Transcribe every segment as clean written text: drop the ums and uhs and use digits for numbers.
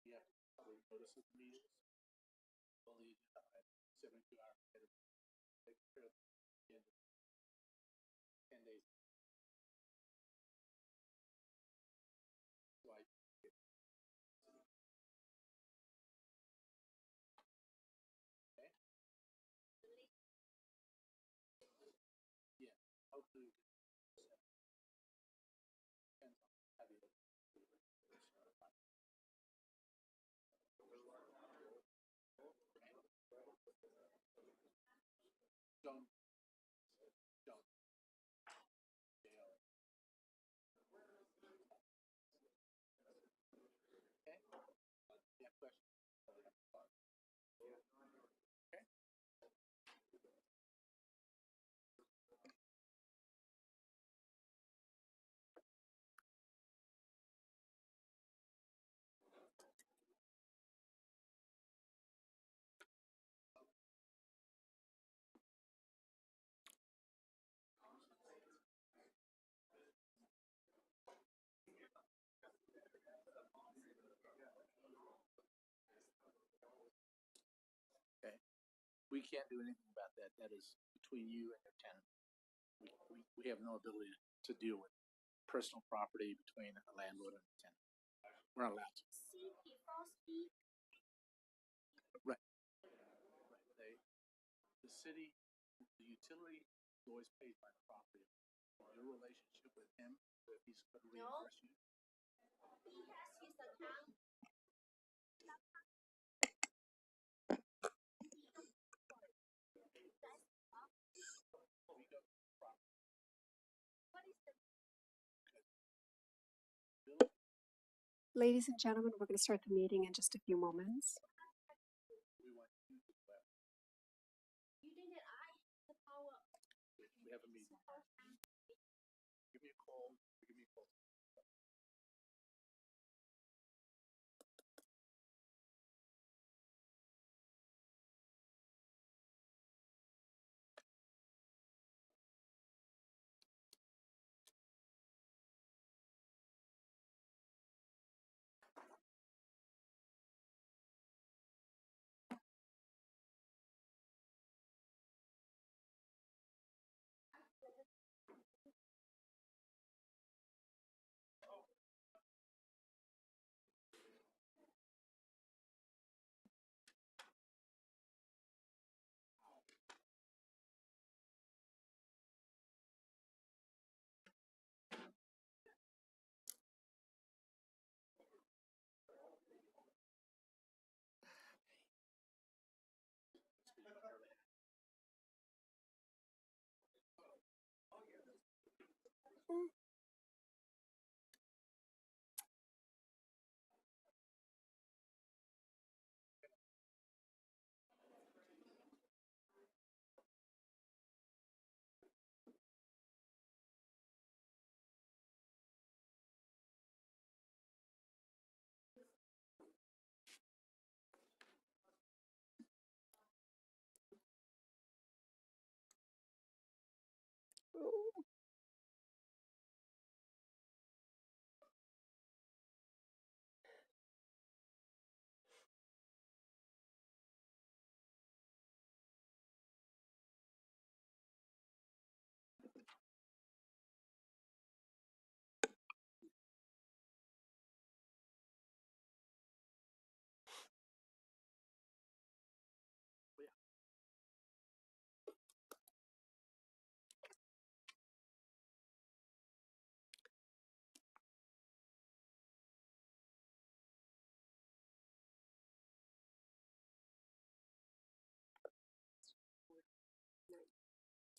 You have to probably notice of the meetings. Only 72 hours ahead of take care of the end of 10 days. Why? Okay. Yeah. Hopefully we can depends on how you John. John. Okay. Yeah, question. Okay. Okay. We can't do anything about that. That is between you and your tenant. We have no ability to deal with personal property between a landlord and a tenant. We're not allowed to. Right. Right. The city, the utility is always paid by the property. Your relationship with him, if he's going to reimburse you. He has his account. Ladies and gentlemen, we're going to start the meeting in just a few moments. We want you to do that. You think that I have the power? We have a meeting. Give me a call. Give me a call.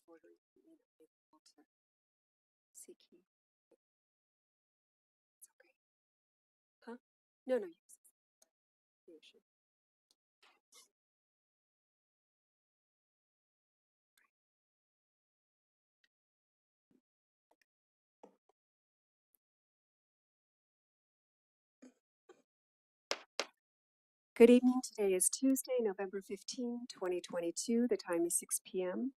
Ordering me not able to see key. It's okay. Huh? No, no, yes. You should. Good evening. Today is Tuesday, November 15, 2022. The time is 6 p.m.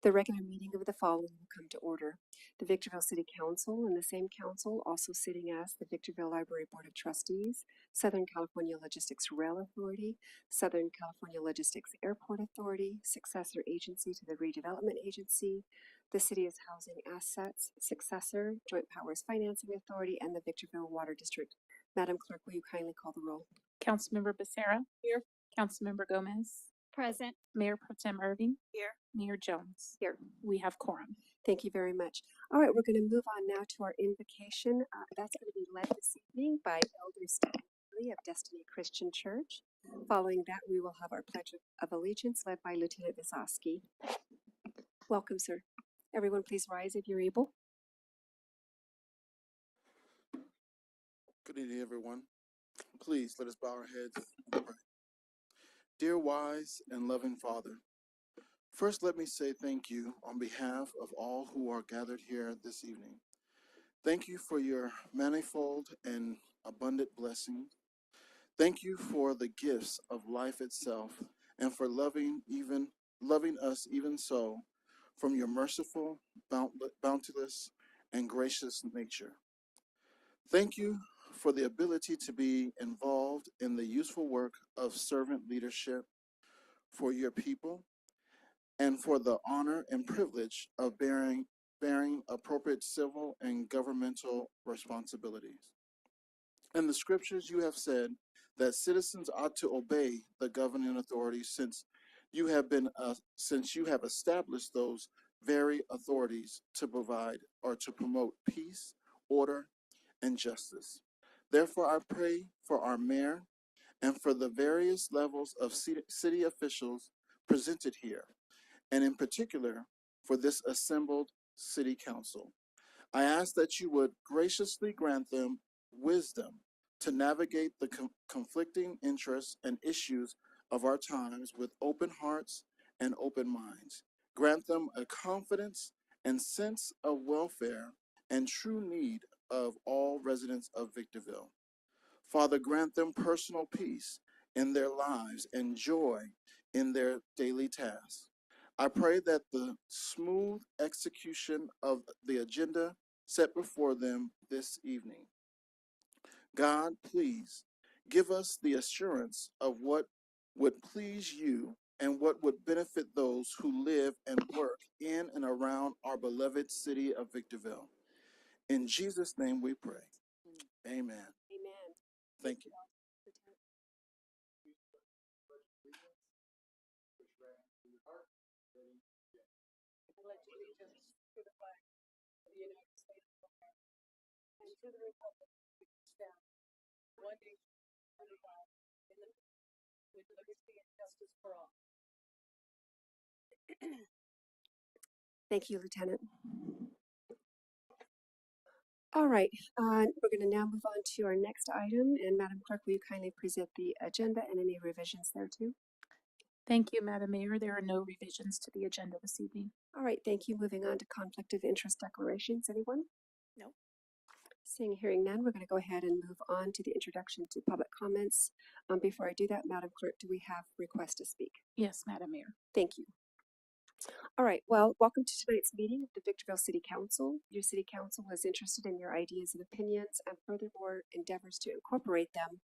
The regular meeting of the following will come to order. The Victorville City Council and the same council also sitting as the Victorville Library Board of Trustees, Southern California Logistics Rail Authority, Southern California Logistics Airport Authority, successor agency to the Redevelopment Agency, the City's Housing Assets, successor, Joint Powers Financing Authority, and the Victorville Water District. Madam Clerk, will you kindly call the roll? Councilmember Becerra. Here. Councilmember Gomez. Present. Mayor Pro Tem Irving. Here. Mayor Jones. Here. We have quorum. Thank you very much. All right, we're going to move on now to our invocation. That's going to be led this evening by Elder Stephen Lee of Destiny Christian Church. Following that, we will have our Pledge of Allegiance led by Lieutenant Visosky. Welcome, sir. Everyone, please rise if you're able. Good evening, everyone. Please let us bow our heads and pray. Dear wise and loving Father, first let me say thank you on behalf of all who are gathered here this evening. Thank you for your manifold and abundant blessings. Thank you for the gifts of life itself and for loving us even so from your merciful, bounteous, and gracious nature. Thank you for the ability to be involved in the useful work of servant leadership for your people, and for the honor and privilege of bearing appropriate civil and governmental responsibilities. In the scriptures, you have said that citizens ought to obey the governing authorities since you have established those very authorities to provide or to promote peace, order, and justice. Therefore, I pray for our mayor and for the various levels of city officials presented here, and in particular for this assembled city council. I ask that you would graciously grant them wisdom to navigate the conflicting interests and issues of our times with open hearts and open minds. Grant them a confidence and sense of welfare and true need of all residents of Victorville. Father, grant them personal peace in their lives and joy in their daily tasks. I pray that the smooth execution of the agenda set before them this evening. God, please give us the assurance of what would please you and what would benefit those who live and work in and around our beloved city of Victorville. In Jesus' name we pray. Amen. Amen. Thank you. Pledge allegiance to the flag of the United States of America and to the republic which stands one nation under God, indivisible, with liberty and justice for all. Thank you, Lieutenant. All right, we're going to now move on to our next item. And Madam Clerk, will you kindly present the agenda and any revisions thereto? Thank you, Madam Mayor. There are no revisions to the agenda this evening. All right, thank you. Moving on to conflict of interest declarations. Anyone? No. Seeing, hearing none, we're going to go ahead and move on to the introduction to public comments. Before I do that, Madam Clerk, do we have requests to speak? Yes, Madam Mayor. Thank you. All right, well, welcome to tonight's meeting of the Victorville City Council. Your City Council is interested in your ideas and opinions and furthermore endeavors to incorporate them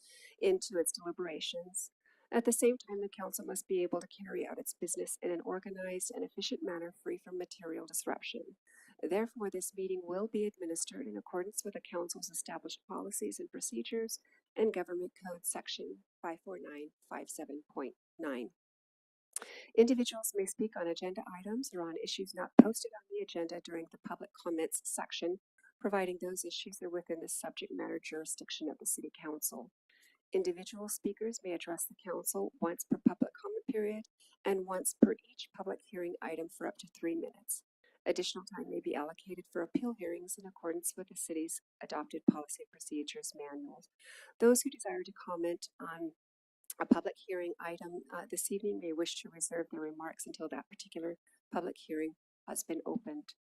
into its deliberations. At the same time, the Council must be able to carry out its business in an organized and efficient manner free from material disruption. Therefore, this meeting will be administered in accordance with the Council's established policies and procedures and Government Code Section 54957.9. Individuals may speak on agenda items or on issues not posted on the agenda during the public comments section, providing those issues are within the subject matter jurisdiction of the City Council. Individual speakers may address the Council once per public comment period and once per each public hearing item for up to 3 minutes. Additional time may be allocated for appeal hearings in accordance with the City's adopted policy procedures manual. Those who desire to comment on a public hearing item this evening may wish to reserve their remarks until that particular public hearing has been opened.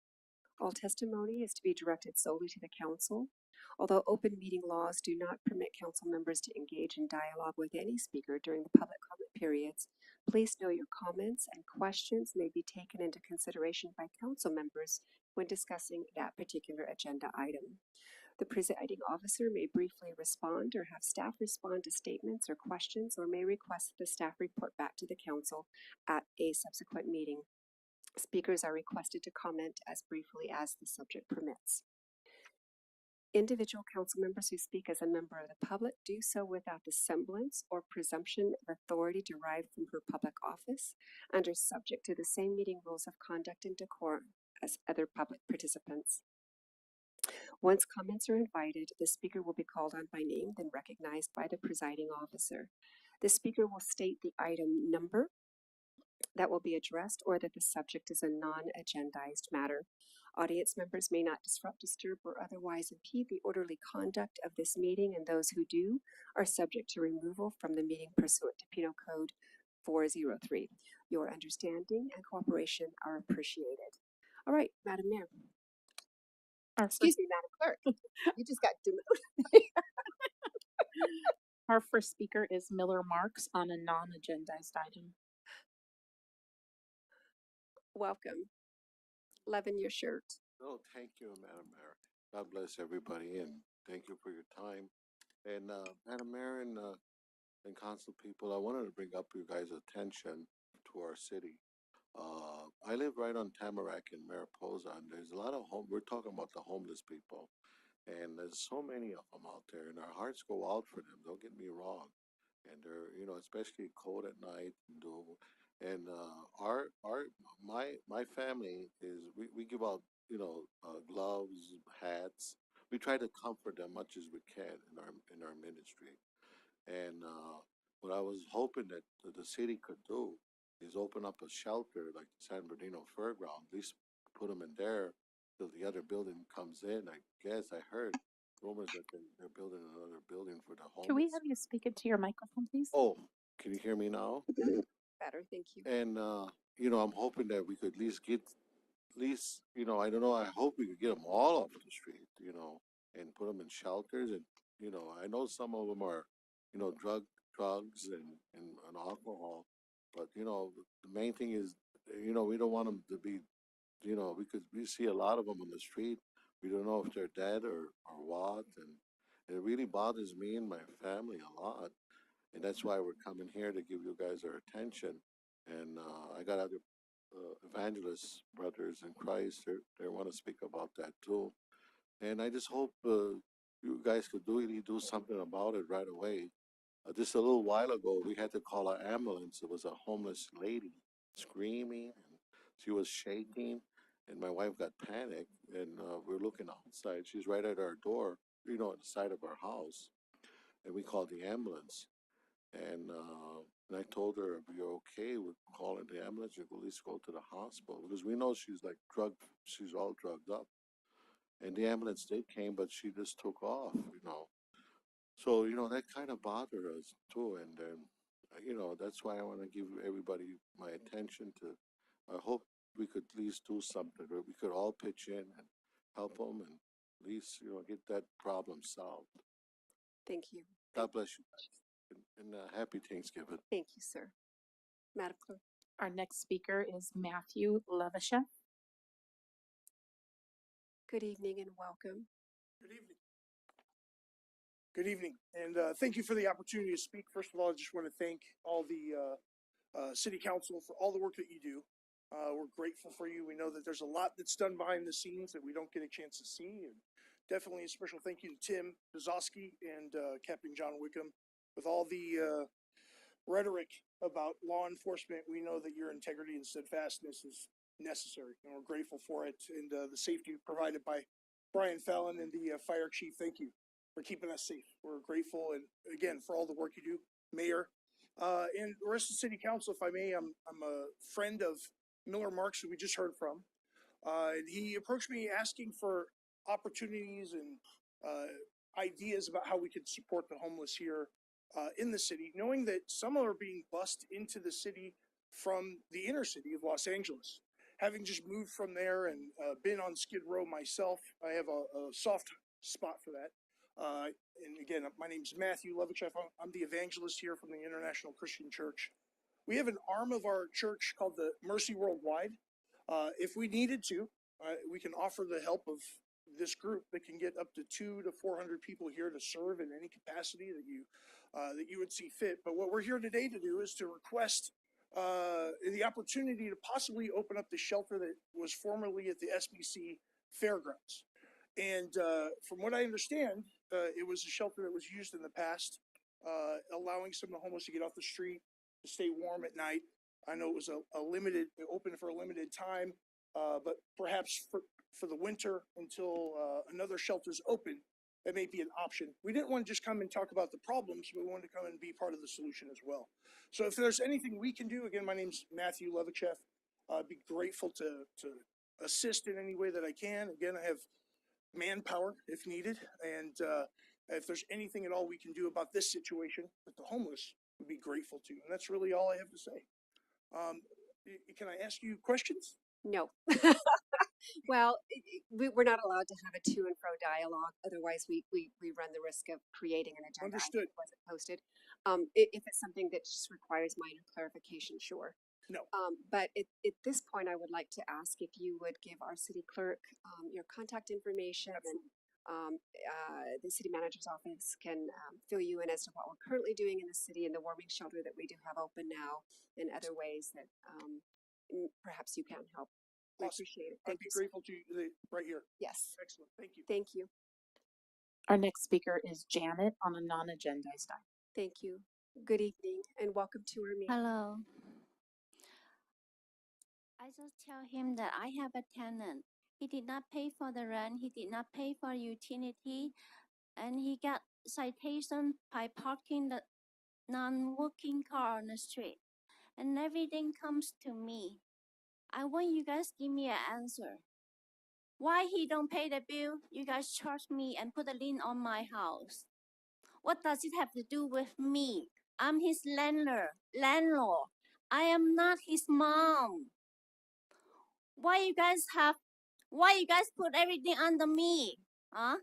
All testimony is to be directed solely to the Council. Although open meeting laws do not permit council members to engage in dialogue with any speaker during the public comment periods, please know your comments and questions may be taken into consideration by council members when discussing that particular agenda item. The presiding officer may briefly respond or have staff respond to statements or questions, or may request that the staff report back to the council at a subsequent meeting. Speakers are requested to comment as briefly as the subject permits. Individual council members who speak as a member of the public do so without the semblance or presumption of authority derived from her public office and are subject to the same meeting rules of conduct and decorum as other public participants. Once comments are invited, the speaker will be called on by name, then recognized by the presiding officer. The speaker will state the item number that will be addressed or that the subject is a non-agendized matter. Audience members may not disrupt, disturb, or otherwise impede the orderly conduct of this meeting, and those who do are subject to removal from the meeting pursuant to Penal Code 403. Your understanding and cooperation are appreciated. All right, Madam Mayor. Excuse me, Madam Clerk. You just got demoted. Our first speaker is Miller Marks on a non-agendized item. Welcome. Loving your shirt. Oh, thank you, Madam Mayor. God bless everybody, and thank you for your time. And Madam Mayor and council people, I wanted to bring up your guys' attention to our city. I live right on Tamarack in Mariposa, and there's a lot of we're talking about the homeless people, and there's so many of them out there, and our hearts go out for them. Don't get me wrong, and they're especially cold at night and my family is we give out gloves, hats. We try to comfort them much as we can in our ministry. And what I was hoping that the city could do is open up a shelter like the San Bernardino Fairground, at least put them in there till the other building comes in. I guess I heard rumors that they're building another building for the homeless. Can we have you speak into your microphone, please? Oh, can you hear me now? Better, thank you. And I'm hoping that we could at least I don't know, I hope we could get them all off the street, and put them in shelters. And I know some of them are drugs and alcohol, but the main thing is we don't want them to be we see a lot of them on the street. We don't know if they're dead or what, and it really bothers me and my family a lot. And that's why we're coming here to give you guys our attention. And I got other evangelist brothers in Christ. They want to speak about that too. And I just hope you guys could really do something about it right away. Just a little while ago, we had to call an ambulance. It was a homeless lady screaming, and she was shaking, and my wife got panicked, and we're looking outside. She's right at our door, at the side of our house, and we called the ambulance. And I told her, if you're okay with calling the ambulance, you can at least go to the hospital, because we know she's she's all drugged up. And the ambulance did came, but she just took off. So, that kind of bothered us too. And that's why I want to give everybody my attention to. I hope we could at least do something, or we could all pitch in and help them, and at least, get that problem solved. Thank you. God bless you. And happy Thanksgiving. Thank you, sir. Madam Clerk. Our next speaker is Matthew Levashev. Good evening and welcome. Good evening. Good evening, and thank you for the opportunity to speak. First of all, I just want to thank all the city council for all the work that you do. We're grateful for you. We know that there's a lot that's done behind the scenes that we don't get a chance to see, and definitely a special thank you to Tim Bzowski and Captain John Wickham. With all the rhetoric about law enforcement, we know that your integrity and steadfastness is necessary, and we're grateful for it. And the safety provided by Brian Fallon and the fire chief, thank you for keeping us safe. We're grateful, and again, for all the work you do, Mayor, and the rest of the city council. If I may, I'm a friend of Miller Marks, who we just heard from. He approached me asking for opportunities and ideas about how we could support the homeless here in the city, knowing that some are being bussed into the city from the inner city of Los Angeles. Having just moved from there and been on Skid Row myself, I have a soft spot for that. And again, my name is Matthew Levichev. I'm the evangelist here from the International Christian Church. We have an arm of our church called the Mercy Worldwide. If we needed to, we can offer the help of this group that can get up to 200 to 400 people here to serve in any capacity that you would see fit. But what we're here today to do is to request the opportunity to possibly open up the shelter that was formerly at the SBC Fairgrounds. And from what I understand, it was a shelter that was used in the past, allowing some of the homeless to get off the street, to stay warm at night. I know it was open for a limited time, but perhaps for the winter until another shelter's open, that may be an option. We didn't want to just come and talk about the problems, but we wanted to come and be part of the solution as well. So if there's anything we can do, again, my name's Matthew Levichev. I'd be grateful to assist in any way that I can. Again, I have manpower if needed, and if there's anything at all we can do about this situation with the homeless, we'd be grateful to. And that's really all I have to say. Can I ask you questions? No. Well, we're not allowed to have a to and fro dialogue. Otherwise, we run the risk of creating an agenda Understood. item that wasn't posted. If it's something that just requires minor clarification, sure. No. But at this point, I would like to ask if you would give our city clerk your contact information, Absolutely. and the city manager's office can fill you in as to what we're currently doing in the city and the warming shelter that we do have open now, and other ways that perhaps you can help. We Awesome. appreciate it. I'd Thank be you. So grateful to you right here. Yes. Excellent. Thank you. Thank you. Our next speaker is Janet on a non-agendized item. Thank you. Good evening and welcome to our meeting. Hello. I just tell him that I have a tenant. He did not pay for the rent. He did not pay for utility, and he got citation by parking the non-working car on the street. And everything comes to me. I want you guys give me an answer. Why he don't pay the bill? You guys charge me and put a lien on my house. What does it have to do with me? I'm his landlord. I am not his mom. Why you guys put everything under me? Huh?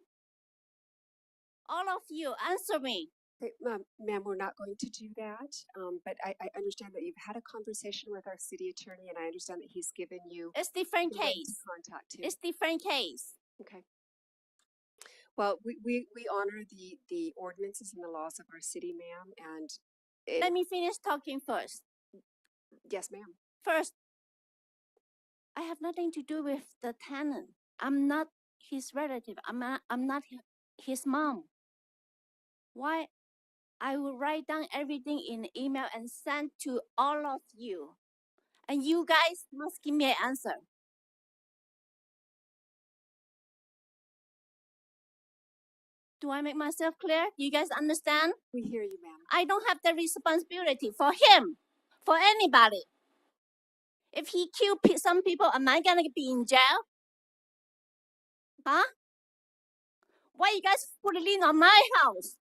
All of you, answer me. Okay, ma'am, we're not going to do that. But I understand that you've had a conversation with our city attorney, and I understand that he's given you It's different the way to case. contact him. It's different case. Okay. Well, we honor the ordinances and the laws of our city, ma'am, and Let me finish talking first. yes, ma'am. First, I have nothing to do with the tenant. I'm not his relative. I'm not his mom. Why? I will write down everything in an email and send to all of you. And you guys must give me an answer. Do I make myself clear? Do you guys understand? We hear you, ma'am. I don't have the responsibility for him, for anybody. If he killed some people, am I gonna be in jail? Huh? Why you guys put a lien on my house?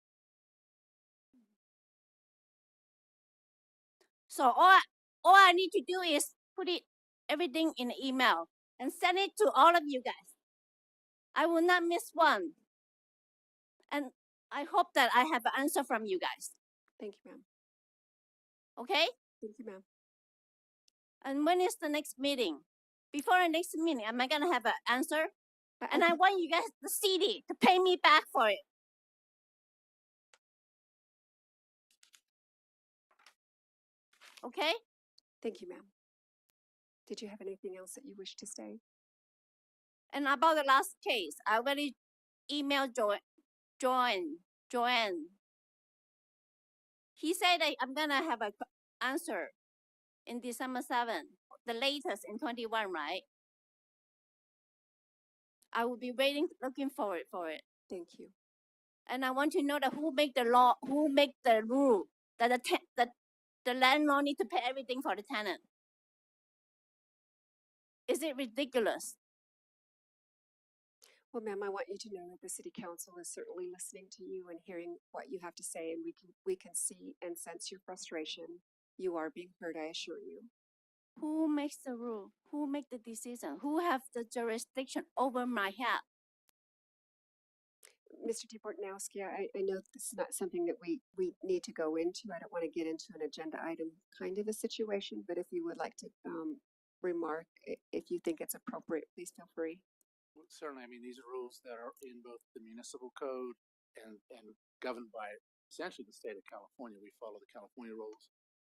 So all I need to do is put everything in an email and send it to all of you guys. I will not miss one. And I hope that I have an answer from you guys. Thank you, ma'am. Okay? Thank you, ma'am. And when is the next meeting? Before the next meeting, am I gonna have an answer? And I think- want you guys, the city, to pay me back for it. Okay? Thank you, ma'am. Did you have anything else that you wish to say? And about the last case, I already emailed Joanne. He said that I'm gonna have an answer in December 7th, the latest in 21, right? I will be looking forward for it. Thank you. And I want to know that who make the law, who make the rule that the landlord need to pay everything for the tenant. Is it ridiculous? Well, ma'am, I want you to know that the city council is certainly listening to you and hearing what you have to say, and we can see and sense your frustration. You are being heard, I assure you. Who makes the rule? Who make the decision? Who have the jurisdiction over my head? Mr. DeBortnowski, I know this is not something that we need to go into. I don't want to get into an agenda item kind of a situation, but if you would like to remark, if you think it's appropriate, please feel free. Well, certainly, I mean, these are rules that are in both the municipal code and governed by essentially the state of California. We follow the California rules.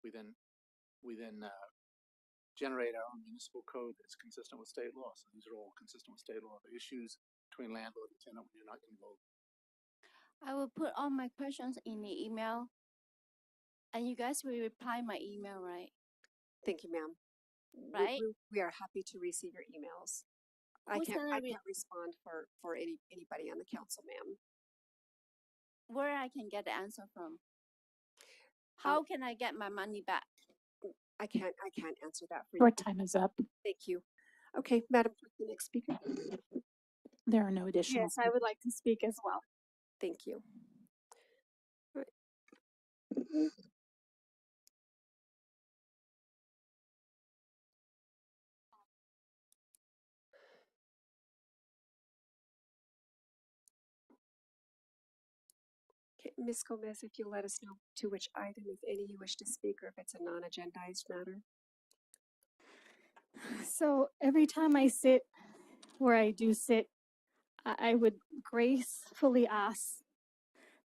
We then generate our own municipal code that's consistent with state law. So these are all consistent with state law. The issues between landlord and tenant when you're not involved. I will put all my questions in the email, and you guys will reply my email, right? Thank you, ma'am. Right? We are happy to receive your emails. I Who's can't gonna respond for anybody on the council, ma'am. Where I can get the answer from? How can I get my money back? I can't answer that for you. Your time is up. Thank you. Okay, Madam Clerk, the next speaker. There are no additional. Yes, I would like to speak as well. Thank you. All right. Okay, Ms. Gomez, if you'll let us know to which item, if any, you wish to speak, or if it's a non-agendized matter. So every time I sit where I do sit, I would gracefully ask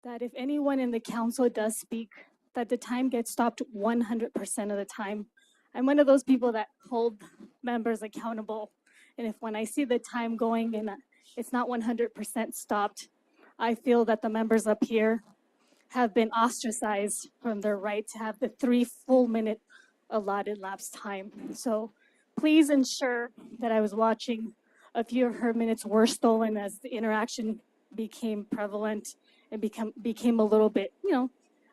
that if anyone in the council does speak, that the time gets stopped 100% of the time. I'm one of those people that hold members accountable. And if when I see the time going and it's not 100% stopped, I feel that the members up here have been ostracized from their right to have the 3 full minute allotted lapse time. So please ensure that I was watching. A few of her minutes were stolen as the interaction became prevalent and became a little bit,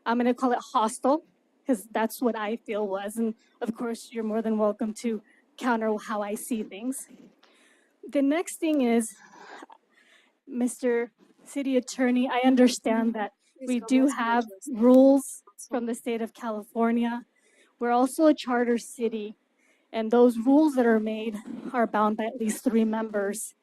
I'm going to call it hostile, because that's what I feel was. And of course, you're more than welcome to counter how I see things. The next thing is, Mr. City Attorney, I understand that Ms. we Gomez, do can I have address that? rules from the state of California. We're also a charter city, and those rules that are made are bound by at least 3 members.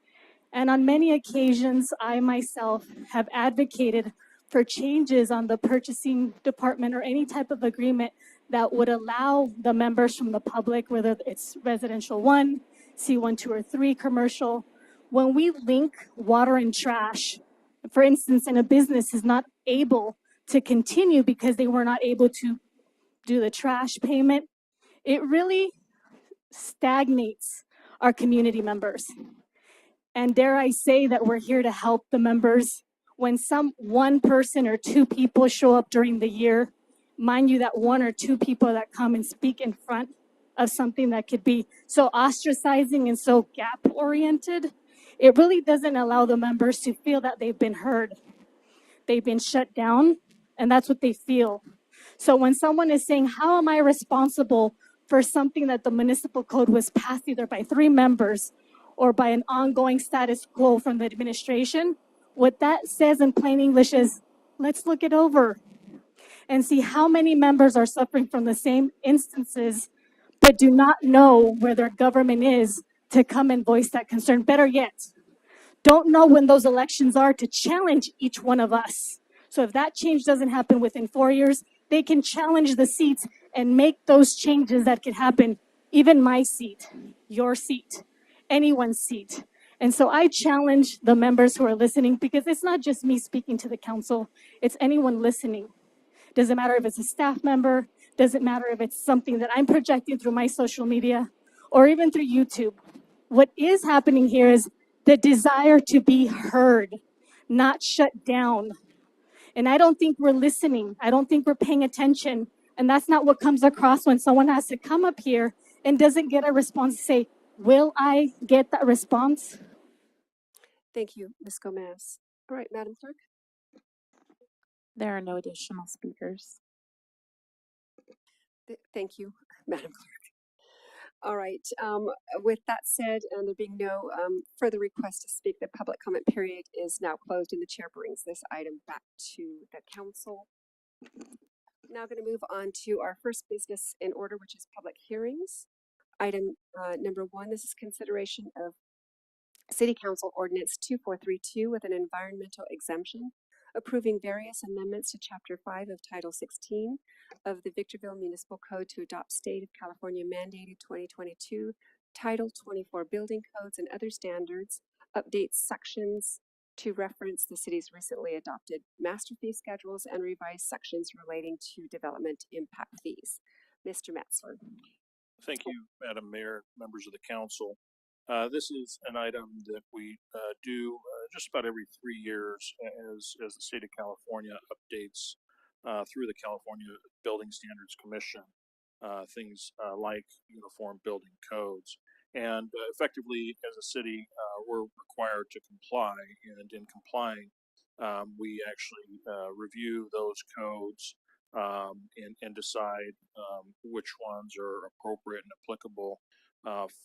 And on many occasions, I myself have advocated for changes on the purchasing department or any type of agreement that would allow the members from the public, whether it's residential 1, C1, 2, or 3, commercial, when we link water and trash, for instance, and a business is not able to continue because they were not able to do the trash payment, it really stagnates our community members. And dare I say that we're here to help the members. When one person or 2 people show up during the year, mind you that 1 or 2 people that come and speak in front of something that could be so ostracizing and so gap oriented, it really doesn't allow the members to feel that they've been heard. They've been shut down, and that's what they feel. So when someone is saying, how am I responsible for something that the municipal code was passed either by 3 members or by an ongoing status quo from the administration, what that says in plain English is, let's look it over and see how many members are suffering from the same instances, but do not know where their government is to come and voice that concern. Better yet, don't know when those elections are to challenge each one of us. So if that change doesn't happen within 4 years, they can challenge the seats and make those changes that could happen, even my seat, your seat, anyone's seat. And so I challenge the members who are listening, because it's not just me speaking to the council, it's anyone listening. Doesn't matter if it's a staff member, doesn't matter if it's something that I'm projecting through my social media or even through YouTube. What is happening here is the desire to be heard, not shut down. And I don't think we're listening. I don't think we're paying attention. And that's not what comes across when someone has to come up here and doesn't get a response. Say, will I get that response? Thank you, Ms. Gomez. All right, Madam Clerk. There are no additional speakers. Thank you, Madam Clerk. All right, with that said, and there being no further requests to speak, the public comment period is now closed, and the chair brings this item back to the council. Now going to move on to our first business in order, which is public hearings. Item number 1, this is consideration of City Council Ordinance 2432 with an environmental exemption, approving various amendments to Chapter 5 of Title 16 of the Victorville Municipal Code to adopt State of California mandated 2022 Title 24 building codes and other standards, updates sections to reference the city's recently adopted master fee schedules, and revise sections relating to development impact fees. Mr. Metzler. Thank you, Madam Mayor, members of the council. This is an item that we do just about every 3 years as the state of California updates through the California Building Standards Commission things like uniform building codes. And effectively, as a city, we're required to comply, and in complying, we actually review those codes and decide which ones are appropriate and applicable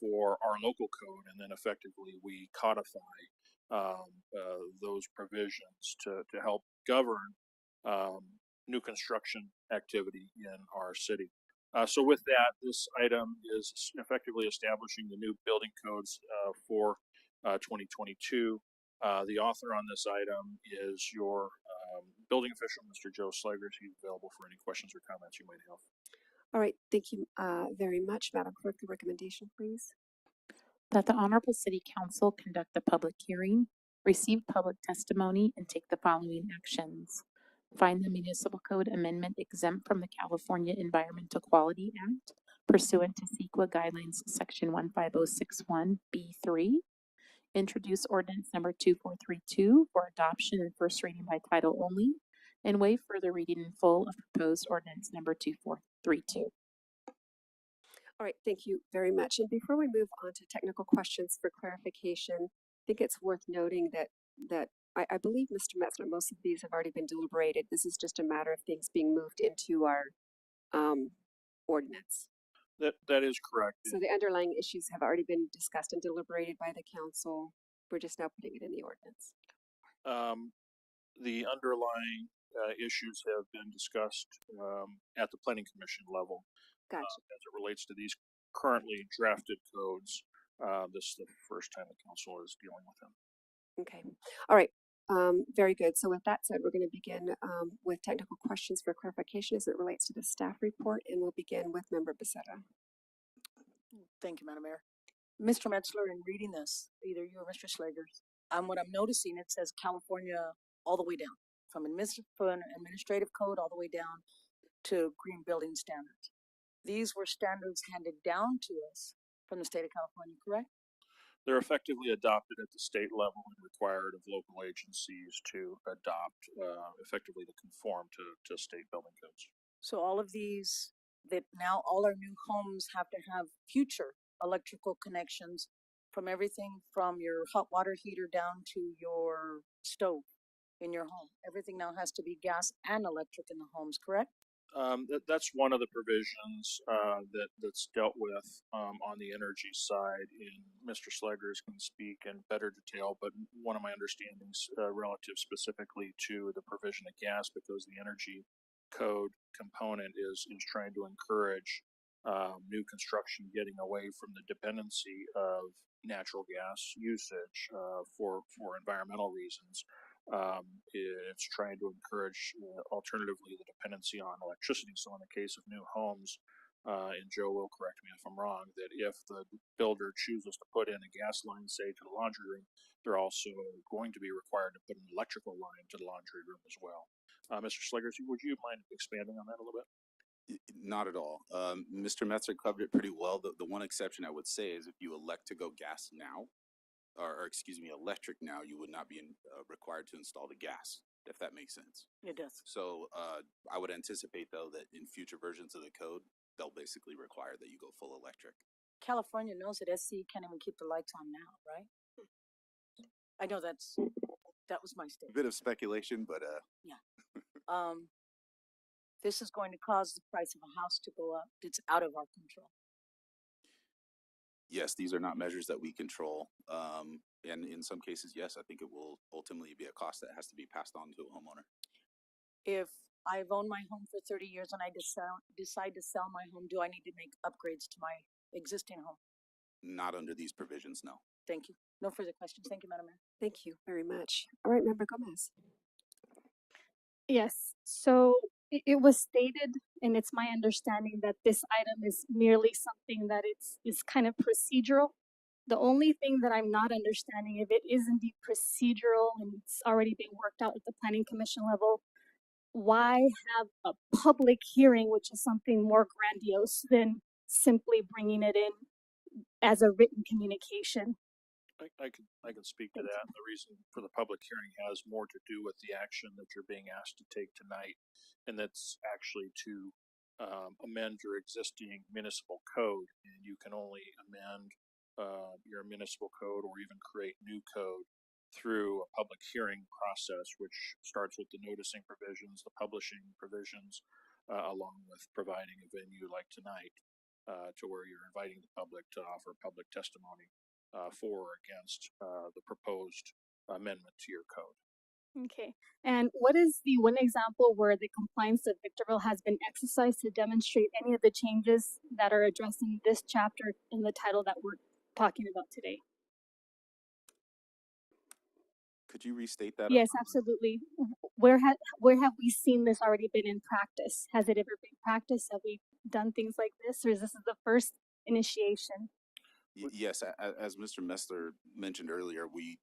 for our local code, and then effectively we codify those provisions to help govern new construction activity in our city. So with that, this item is effectively establishing the new building codes for 2022. The author on this item is your building official, Mr. Joe Slegers. He's available for any questions or comments you might have. All right, thank you very much. Madam Clerk, the recommendation, please. That the Honorable City Council conduct a public hearing, receive public testimony, and take the following actions. Find the municipal code amendment exempt from the California Environmental Quality Act pursuant to CEQA guidelines section 15061B3. Introduce ordinance number 2432 for adoption and first reading by title only, and waive further reading in full of proposed ordinance number 2432. All right, thank you very much. And before we move on to technical questions for clarification, I think it's worth noting that I believe, Mr. Metzler, most of these have already been deliberated. This is just a matter of things being moved into our ordinance. That is correct. So the underlying issues have already been discussed and deliberated by the council. We're just now putting it in the ordinance. The underlying issues have been discussed at the Planning Commission level. Gotcha. As it relates to these currently drafted codes, this is the first time the council is dealing with them. Okay. All right. Very good. So with that said, we're going to begin with technical questions for clarification as it relates to the staff report, and we'll begin with Member Becerra. Thank you, Madam Mayor. Mr. Metzler, in reading this, either you or Mr. Slegers, what I'm noticing, it says California all the way down, from administrative code all the way down to green building standards. These were standards handed down to us from the state of California, correct? They're effectively adopted at the state level and required of local agencies to adopt, effectively to conform to state building codes. So all of these, that now all our new homes have to have future electrical connections from everything from your hot water heater down to your stove in your home. Everything now has to be gas and electric in the homes, correct? That's one of the provisions that's dealt with on the energy side. And Mr. Slegers can speak in better detail, but one of my understandings relative specifically to the provision of gas, because the energy code component is trying to encourage new construction getting away from the dependency of natural gas usage for environmental reasons. It's trying to encourage alternatively the dependency on electricity. So in the case of new homes, and Joe will correct me if I'm wrong, that if the builder chooses to put in a gas line, say to the laundry room, they're also going to be required to put an electrical line to the laundry room as well. Mr. Slegers, would you mind expanding on that a little bit? Not at all. Mr. Metzler covered it pretty well. The one exception I would say is if you elect to go gas now, or excuse me, electric now, you would not be required to install the gas, if that makes sense. It does. So I would anticipate, though, that in future versions of the code, they'll basically require that you go full electric. California knows that SC can't even keep the lights on now, right? I know that was my A statement. bit of speculation, but yeah. This is going to cause the price of a house to go up. It's out of our control. yes, these are not measures that we control. And in some cases, yes, I think it will ultimately be a cost that has to be passed on to a homeowner. If I've owned my home for 30 years and I decide to sell my home, do I need to make upgrades to my existing home? Not under these provisions, no. Thank you. No further questions. Thank you, Madam Mayor. Thank you very much. All right, Member Gomez. Yes, so it was stated, and it's my understanding that this item is merely something that is kind of procedural. The only thing that I'm not understanding, if it is indeed procedural and it's already being worked out at the planning commission level, why have a public hearing, which is something more grandiose than simply bringing it in as a written communication? I can speak to Thank that. The reason for the public hearing has more to do with the action that you're being asked to take tonight, and that's actually to amend your existing municipal code. And you can only amend your municipal code or even create new code through a public hearing process, which starts with the noticing provisions, the publishing provisions, along with providing a venue like tonight to where you're inviting the public to offer public testimony for or against the proposed amendment to your code. Okay, and what is the one example where the compliance of Victorville has been exercised to demonstrate any of the changes that are addressed in this chapter in the title that we're talking about today? Could you restate that? Yes, absolutely. Where have we seen this already been in practice? Has it ever been practiced? Have we done things like this, or is this the first initiation? Yes, as Mr. Messler mentioned earlier, we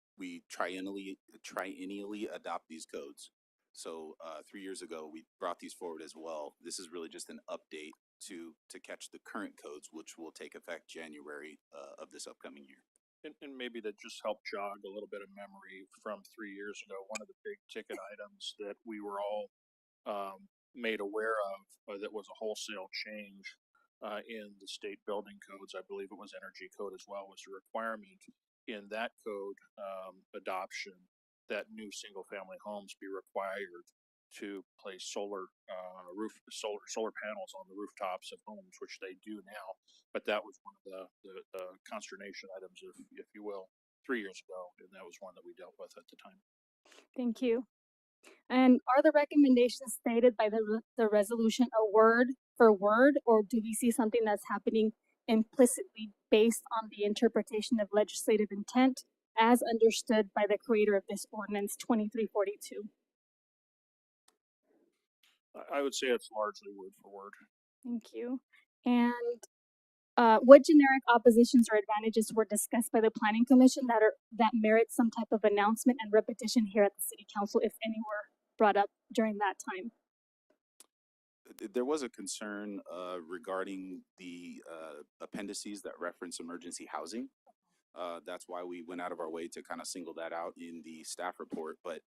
triennially adopt these codes. So 3 years ago, we brought these forward as well. This is really just an update to catch the current codes, which will take effect January of this upcoming year. And maybe that just helped jog a little bit of memory from 3 years ago. One of the big ticket items that we were all made aware of that was a wholesale change in the state building codes. I believe it was energy code as well, was a requirement in that code adoption that new single family homes be required to place solar panels on the rooftops of homes, which they do now. But that was one of the consternation items, if you will, 3 years ago, and that was one that we dealt with at the time. Thank you. And are the recommendations stated by the resolution a word for word, or do we see something that's happening implicitly based on the interpretation of legislative intent as understood by the creator of this ordinance 2342? I would say it's largely word for word. Thank you. And what generic oppositions or advantages were discussed by the Planning Commission that merit some type of announcement and repetition here at the City Council, if any were brought up during that time? There was a concern regarding the appendices that reference emergency housing. That's why we went out of our way to kind of single that out in the staff report. But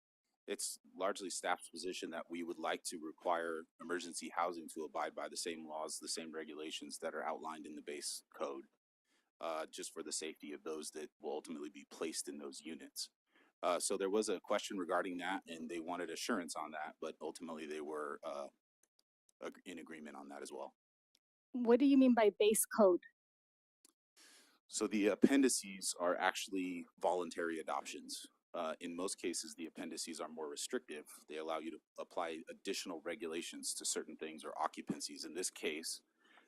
it's largely staff's position that we would like to require emergency housing to abide by the same laws, the same regulations that are outlined in the base code, just for the safety of those that will ultimately be placed in those units. So there was a question regarding that, and they wanted assurance on that, but ultimately they were in agreement on that as well. What do you mean by base code? So the appendices are actually voluntary adoptions. In most cases, the appendices are more restrictive. They allow you to apply additional regulations to certain things or occupancies. In this case,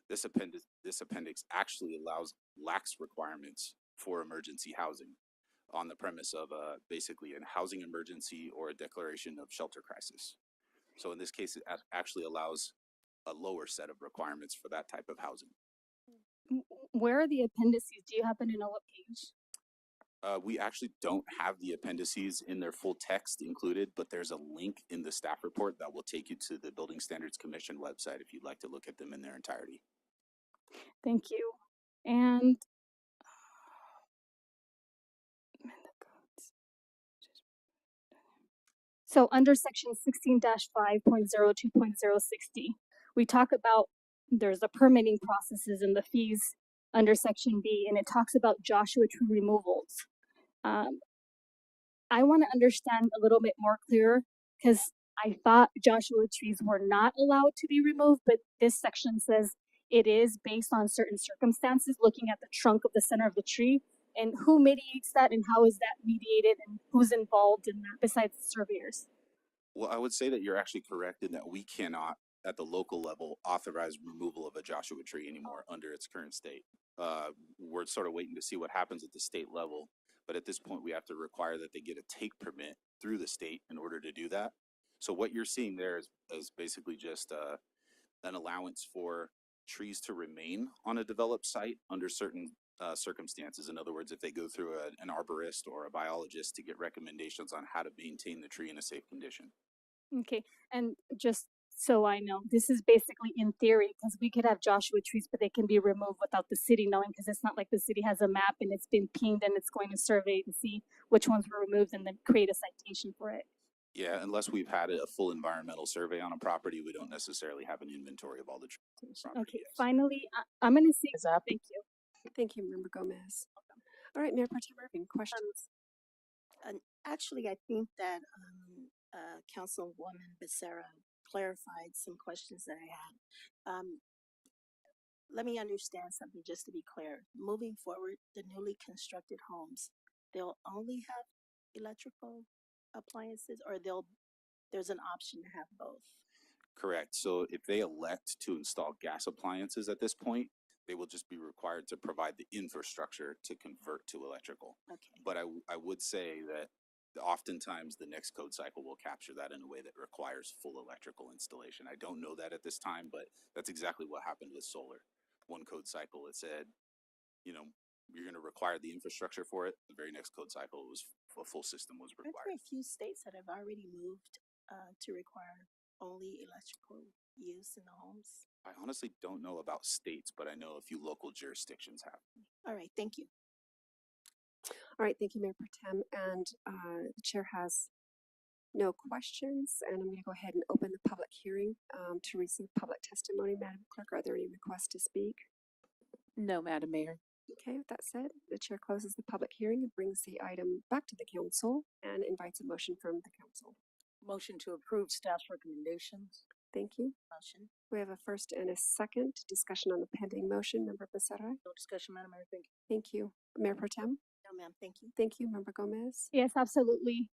this appendix actually allows lax requirements for emergency housing on the premise of basically a housing emergency or a declaration of shelter crisis. So in this case, it actually allows a lower set of requirements for that type of housing. Where are the appendices? Do you happen to know what page? We actually don't have the appendices in their full text included, but there's a link in the staff report that will take you to the Building Standards Commission website if you'd like to look at them in their entirety. Thank you. And so under section 16-5.02.060, we talk about there's the permitting processes and the fees under section B, and it talks about Joshua tree removals. I want to understand a little bit more clearer because I thought Joshua trees were not allowed to be removed, but this section says it is based on certain circumstances, looking at the trunk of the center of the tree. And who mediates that, and how is that mediated, and who's involved in that besides the surveyors? Well, I would say that you're actually correct in that we cannot, at the local level, authorize removal of a Joshua tree anymore under its current state. We're sort of waiting to see what happens at the state level. But at this point, we have to require that they get a take permit through the state in order to do that. So what you're seeing there is basically just an allowance for trees to remain on a developed site under certain circumstances. In other words, if they go through an arborist or a biologist to get recommendations on how to maintain the tree in a safe condition. Okay, and just so I know, this is basically in theory, because we could have Joshua trees, but they can be removed without the city knowing, because it's not like the city has a map and it's been pinged and it's going to survey to see which ones were removed and then create a citation for it. Yeah, unless we've had a full environmental survey on a property, we don't necessarily have an inventory of all the trees on the property. Okay, yes. finally, I'm gonna say, Is up. thank you. Thank you, Member Gomez. All right, Mayor Pro Tem Irving, questions? Actually, I think that Councilwoman Becerra clarified some questions that I had. Let me understand something just to be clear. Moving forward, the newly constructed homes, they'll only have electrical appliances, or there's an option to have both. Correct. So if they elect to install gas appliances at this point, they will just be required to provide the infrastructure to convert to electrical. Okay. But I would say that oftentimes the next code cycle will capture that in a way that requires full electrical installation. I don't know that at this time, but that's exactly what happened with solar. One code cycle, it said, you're going to require the infrastructure for it. The very next code cycle, it was a full system was Aren't there required. a few states that have already moved to require only electrical use in the homes? I honestly don't know about states, but I know a few local jurisdictions have. All right, thank you. All right, thank you, Mayor Pro Tem. And the chair has no questions, and I'm going to go ahead and open the public hearing to receive public testimony. Madam Clerk, are there any requests to speak? No, Madam Mayor. Okay, with that said, the chair closes the public hearing and brings the item back to the council and invites a motion from the council. Motion to approve staff's recommendations. Thank you. Motion. We have a first and a second discussion on the pending motion. Member Becerra. No discussion, Madam Mayor. Thank you. Thank you. Mayor Pro Tem. No, ma'am, thank you. Thank you, Member Gomez. Yes, absolutely.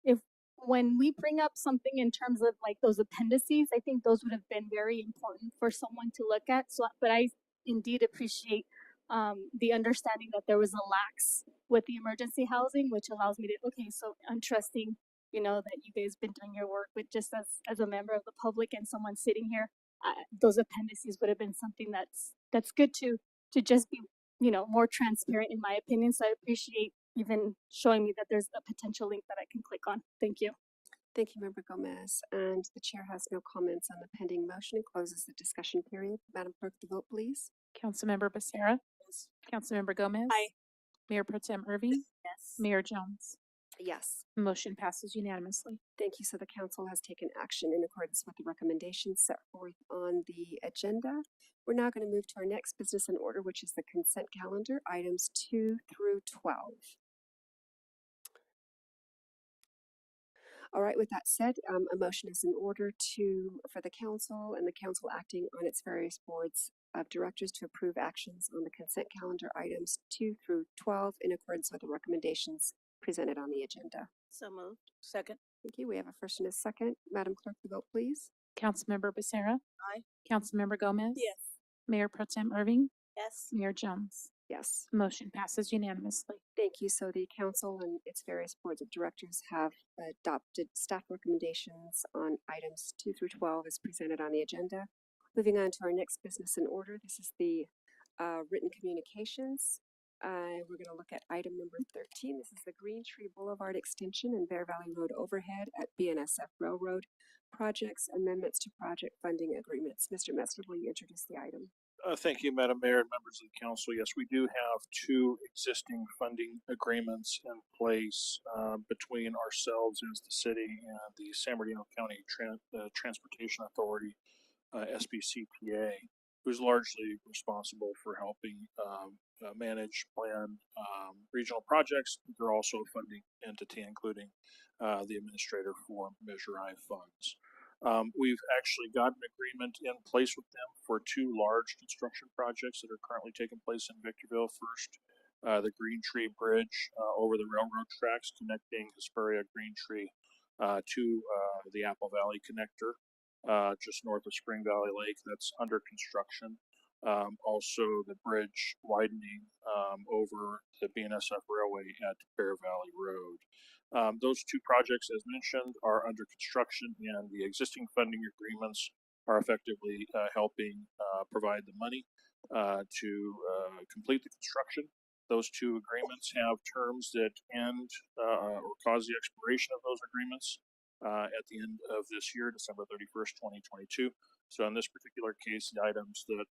When we bring up something in terms of like those appendices, I think those would have been very important for someone to look at. So, but I indeed appreciate the understanding that there was a lax with the emergency housing, which allows me to, okay, so interesting, that you guys been doing your work, but just as a member of the public and someone sitting here, those appendices would have been something that's good to just be, more transparent in my opinion. So I appreciate even showing me that there's a potential link that I can click on. Thank you. Thank you, Member Gomez. And the chair has no comments on the pending motion and closes the discussion period. Madam Clerk, the vote, please. Councilmember Becerra. Yes. Councilmember Gomez. Aye. Mayor Pro Tem Irving. Yes. Mayor Jones. Yes. Motion passes unanimously. Thank you. So the council has taken action in accordance with the recommendations set forth on the agenda. We're now going to move to our next business in order, which is the consent calendar, items 2 through 12. All right, with that said, a motion is in order for the council and the council acting on its various boards of directors to approve actions on the consent calendar items 2 through 12 in accordance with the recommendations presented on the agenda. So moved. Second. Thank you. We have a first and a second. Madam Clerk, the vote, please. Councilmember Becerra. Aye. Councilmember Gomez. Yes. Mayor Pro Tem Irving. Yes. Mayor Jones. Yes. Motion passes unanimously. Thank you. So the council and its various boards of directors have adopted staff recommendations on items 2 through 12 as presented on the agenda. Moving on to our next business in order. This is the written communications. We're going to look at item number 13. This is the Green Tree Boulevard Extension and Bear Valley Road Overhead at BNSF Railroad Projects, amendments to project funding agreements. Mr. Metzler, will you introduce the item? Thank you, Madam Mayor and members of the council. Yes, we do have two existing funding agreements in place between ourselves as the city and the San Bernardino County Transportation Authority, SBCTA, who's largely responsible for helping manage, plan regional projects. They're also a funding entity, including the administrator for Measure I funds. We've actually got an agreement in place with them for two large construction projects that are currently taking place in Victorville. First, the Green Tree Bridge over the railroad tracks connecting Hesperia Green Tree to the Apple Valley connector just north of Spring Valley Lake. That's under construction. Also the bridge widening, over the BNSF Railway at Bear Valley Road. Those two projects, as mentioned, are under construction, and the existing funding agreements are effectively helping provide the money to complete the construction. Those two agreements have terms that end or cause the expiration of those agreements at the end of this year, December 31st, 2022. So in this particular case, the items that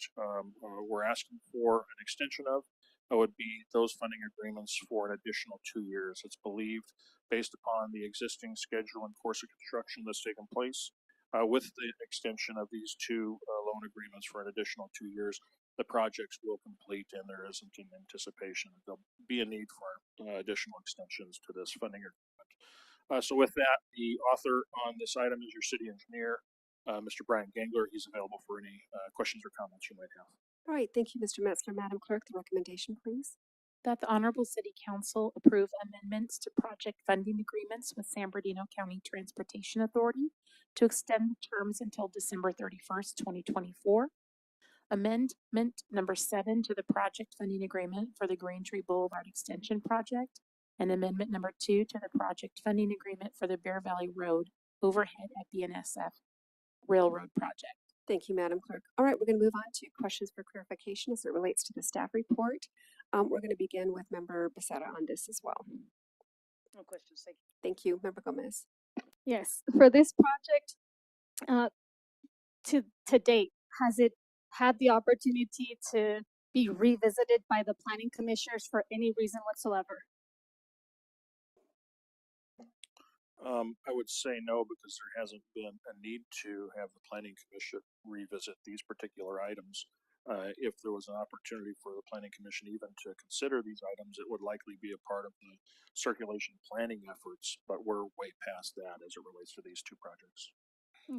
we're asking for an extension of would be those funding agreements for an additional 2 years. It's believed, based upon the existing schedule and course of construction that's taken place, with the extension of these two loan agreements for an additional 2 years, the projects will complete, and there isn't an anticipation that there'll be a need for additional extensions to this funding agreement. So with that, the author on this item is your city engineer, Mr. Brian Gangler. He's available for any questions or comments you might have. All right, thank you, Mr. Metzler. Madam Clerk, the recommendation, please. That the Honorable City Council approve amendments to project funding agreements with San Bernardino County Transportation Authority to extend the terms until December 31st, 2024. Amendment number 7 to the project funding agreement for the Green Tree Boulevard Extension Project, and amendment number 2 to the project funding agreement for the Bear Valley Road overhead at BNSF Railroad Project. Thank you, Madam Clerk. All right, we're going to move on to questions for clarification as it relates to the staff report. We're going to begin with Member Becerra on this as well. No questions, thank you. Thank you, Member Gomez. Yes, for this project, to date, has it had the opportunity to be revisited by the planning commissioners for any reason whatsoever? I would say no, because there hasn't been a need to have the planning commission revisit these particular items. If there was an opportunity for the planning commission even to consider these items, it would likely be a part of the circulation planning efforts, but we're way past that as it relates to these two projects.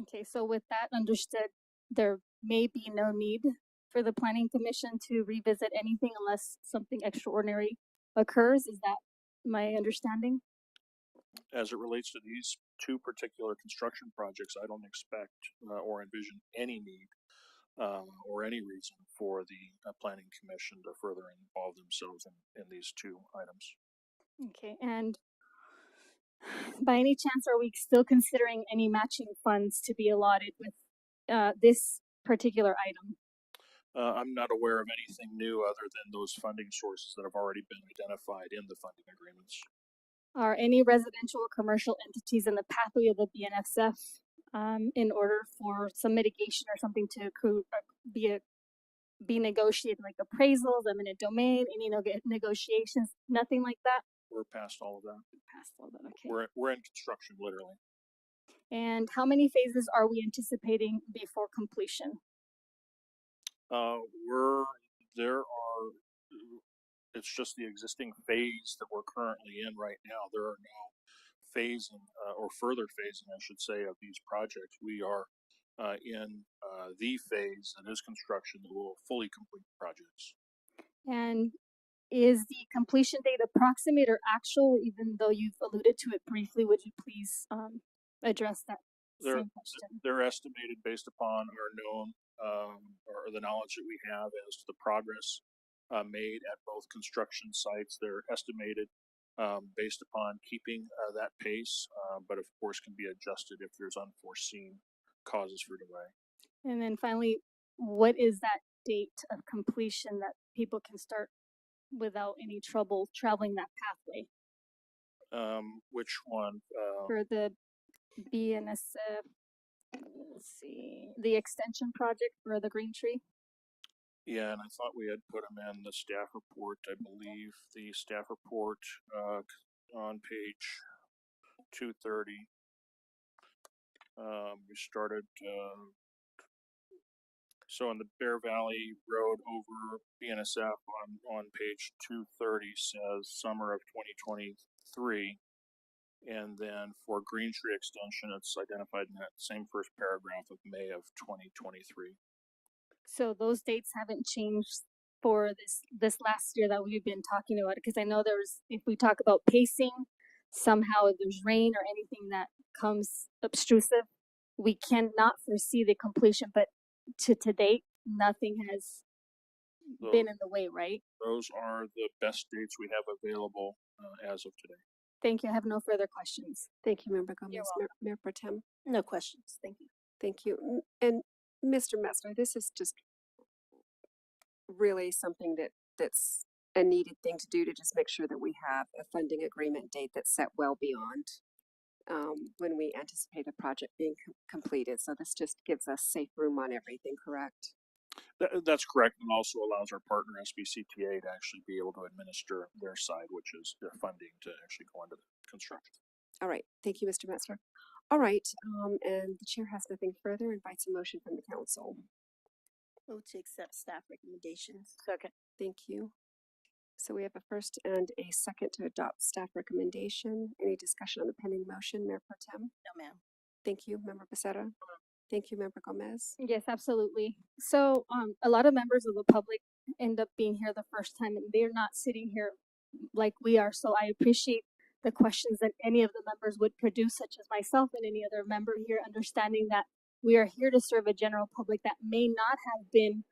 Okay, so with that understood, there may be no need for the planning commission to revisit anything unless something extraordinary occurs. Is that my understanding? As it relates to these two particular construction projects, I don't expect or envision any need or any reason for the planning commission to further involve themselves in these two items. Okay, and by any chance, are we still considering any matching funds to be allotted with this particular item? I'm not aware of anything new other than those funding sources that have already been identified in the funding agreements. Are any residential or commercial entities in the pathway of the BNSF in order for some mitigation or something to be negotiated, like appraisals, eminent domain, any negotiations, nothing like that? We're past all of that. Past all that, okay. We're in construction, literally. And how many phases are we anticipating before completion? It's just the existing phase that we're currently in right now. There are no phasing or further phasing, I should say, of these projects. We are in the phase that is construction that will fully complete the projects. And is the completion date approximate or actual? Even though you've alluded to it briefly, would you please address that same question? They're estimated based upon our known or the knowledge that we have as to the progress made at both construction sites. They're estimated based upon keeping that pace, but of course can be adjusted if there's unforeseen causes for delay. And then finally, what is that date of completion that people can start without any trouble traveling that pathway? Which one? For the BNSF, let's see, the extension project for the Green Tree? Yeah, and I thought we had put them in the staff report. I believe the staff report on page 230. We started, so on the Bear Valley Road over BNSF on page 230 says summer of 2023. And then for Green Tree extension, it's identified in that same first paragraph of May of 2023. So those dates haven't changed for this last year that we've been talking about, because I know if we talk about pacing, somehow if there's rain or anything that comes obtrusive, we cannot foresee the completion, but to date, nothing has been in the way, right? Those are the best dates we have available as of today. Thank you. I have no further questions. Thank you, Member Gomez. welcome. Mayor Pro Tem. No questions. Thank you. Thank you. And Mr. Metzler, this is just really something that's a needed thing to do to just make sure that we have a funding agreement date that's set well beyond when we anticipate the project being completed. So this just gives us safe room on everything, correct? That's correct, and also allows our partner SBCTA to actually be able to administer their side, which is their funding to actually go into the construction. All right. Thank you, Mr. Metzler. All right. And the chair has nothing further. Invites a motion from the council. Move to accept staff recommendations. Second. Thank you. So we have a first and a second to adopt staff recommendation. Any discussion on the pending motion, Mayor Pro Tem? No, ma'am. Thank you, Member Becerra. Thank you, Member Gomez. Yes, absolutely. So, a lot of members of the public end up being here the first time, and they're not sitting here like we are. So I appreciate the questions that any of the members would produce, such as myself and any other member here, understanding that we are here to serve a general public that may not have been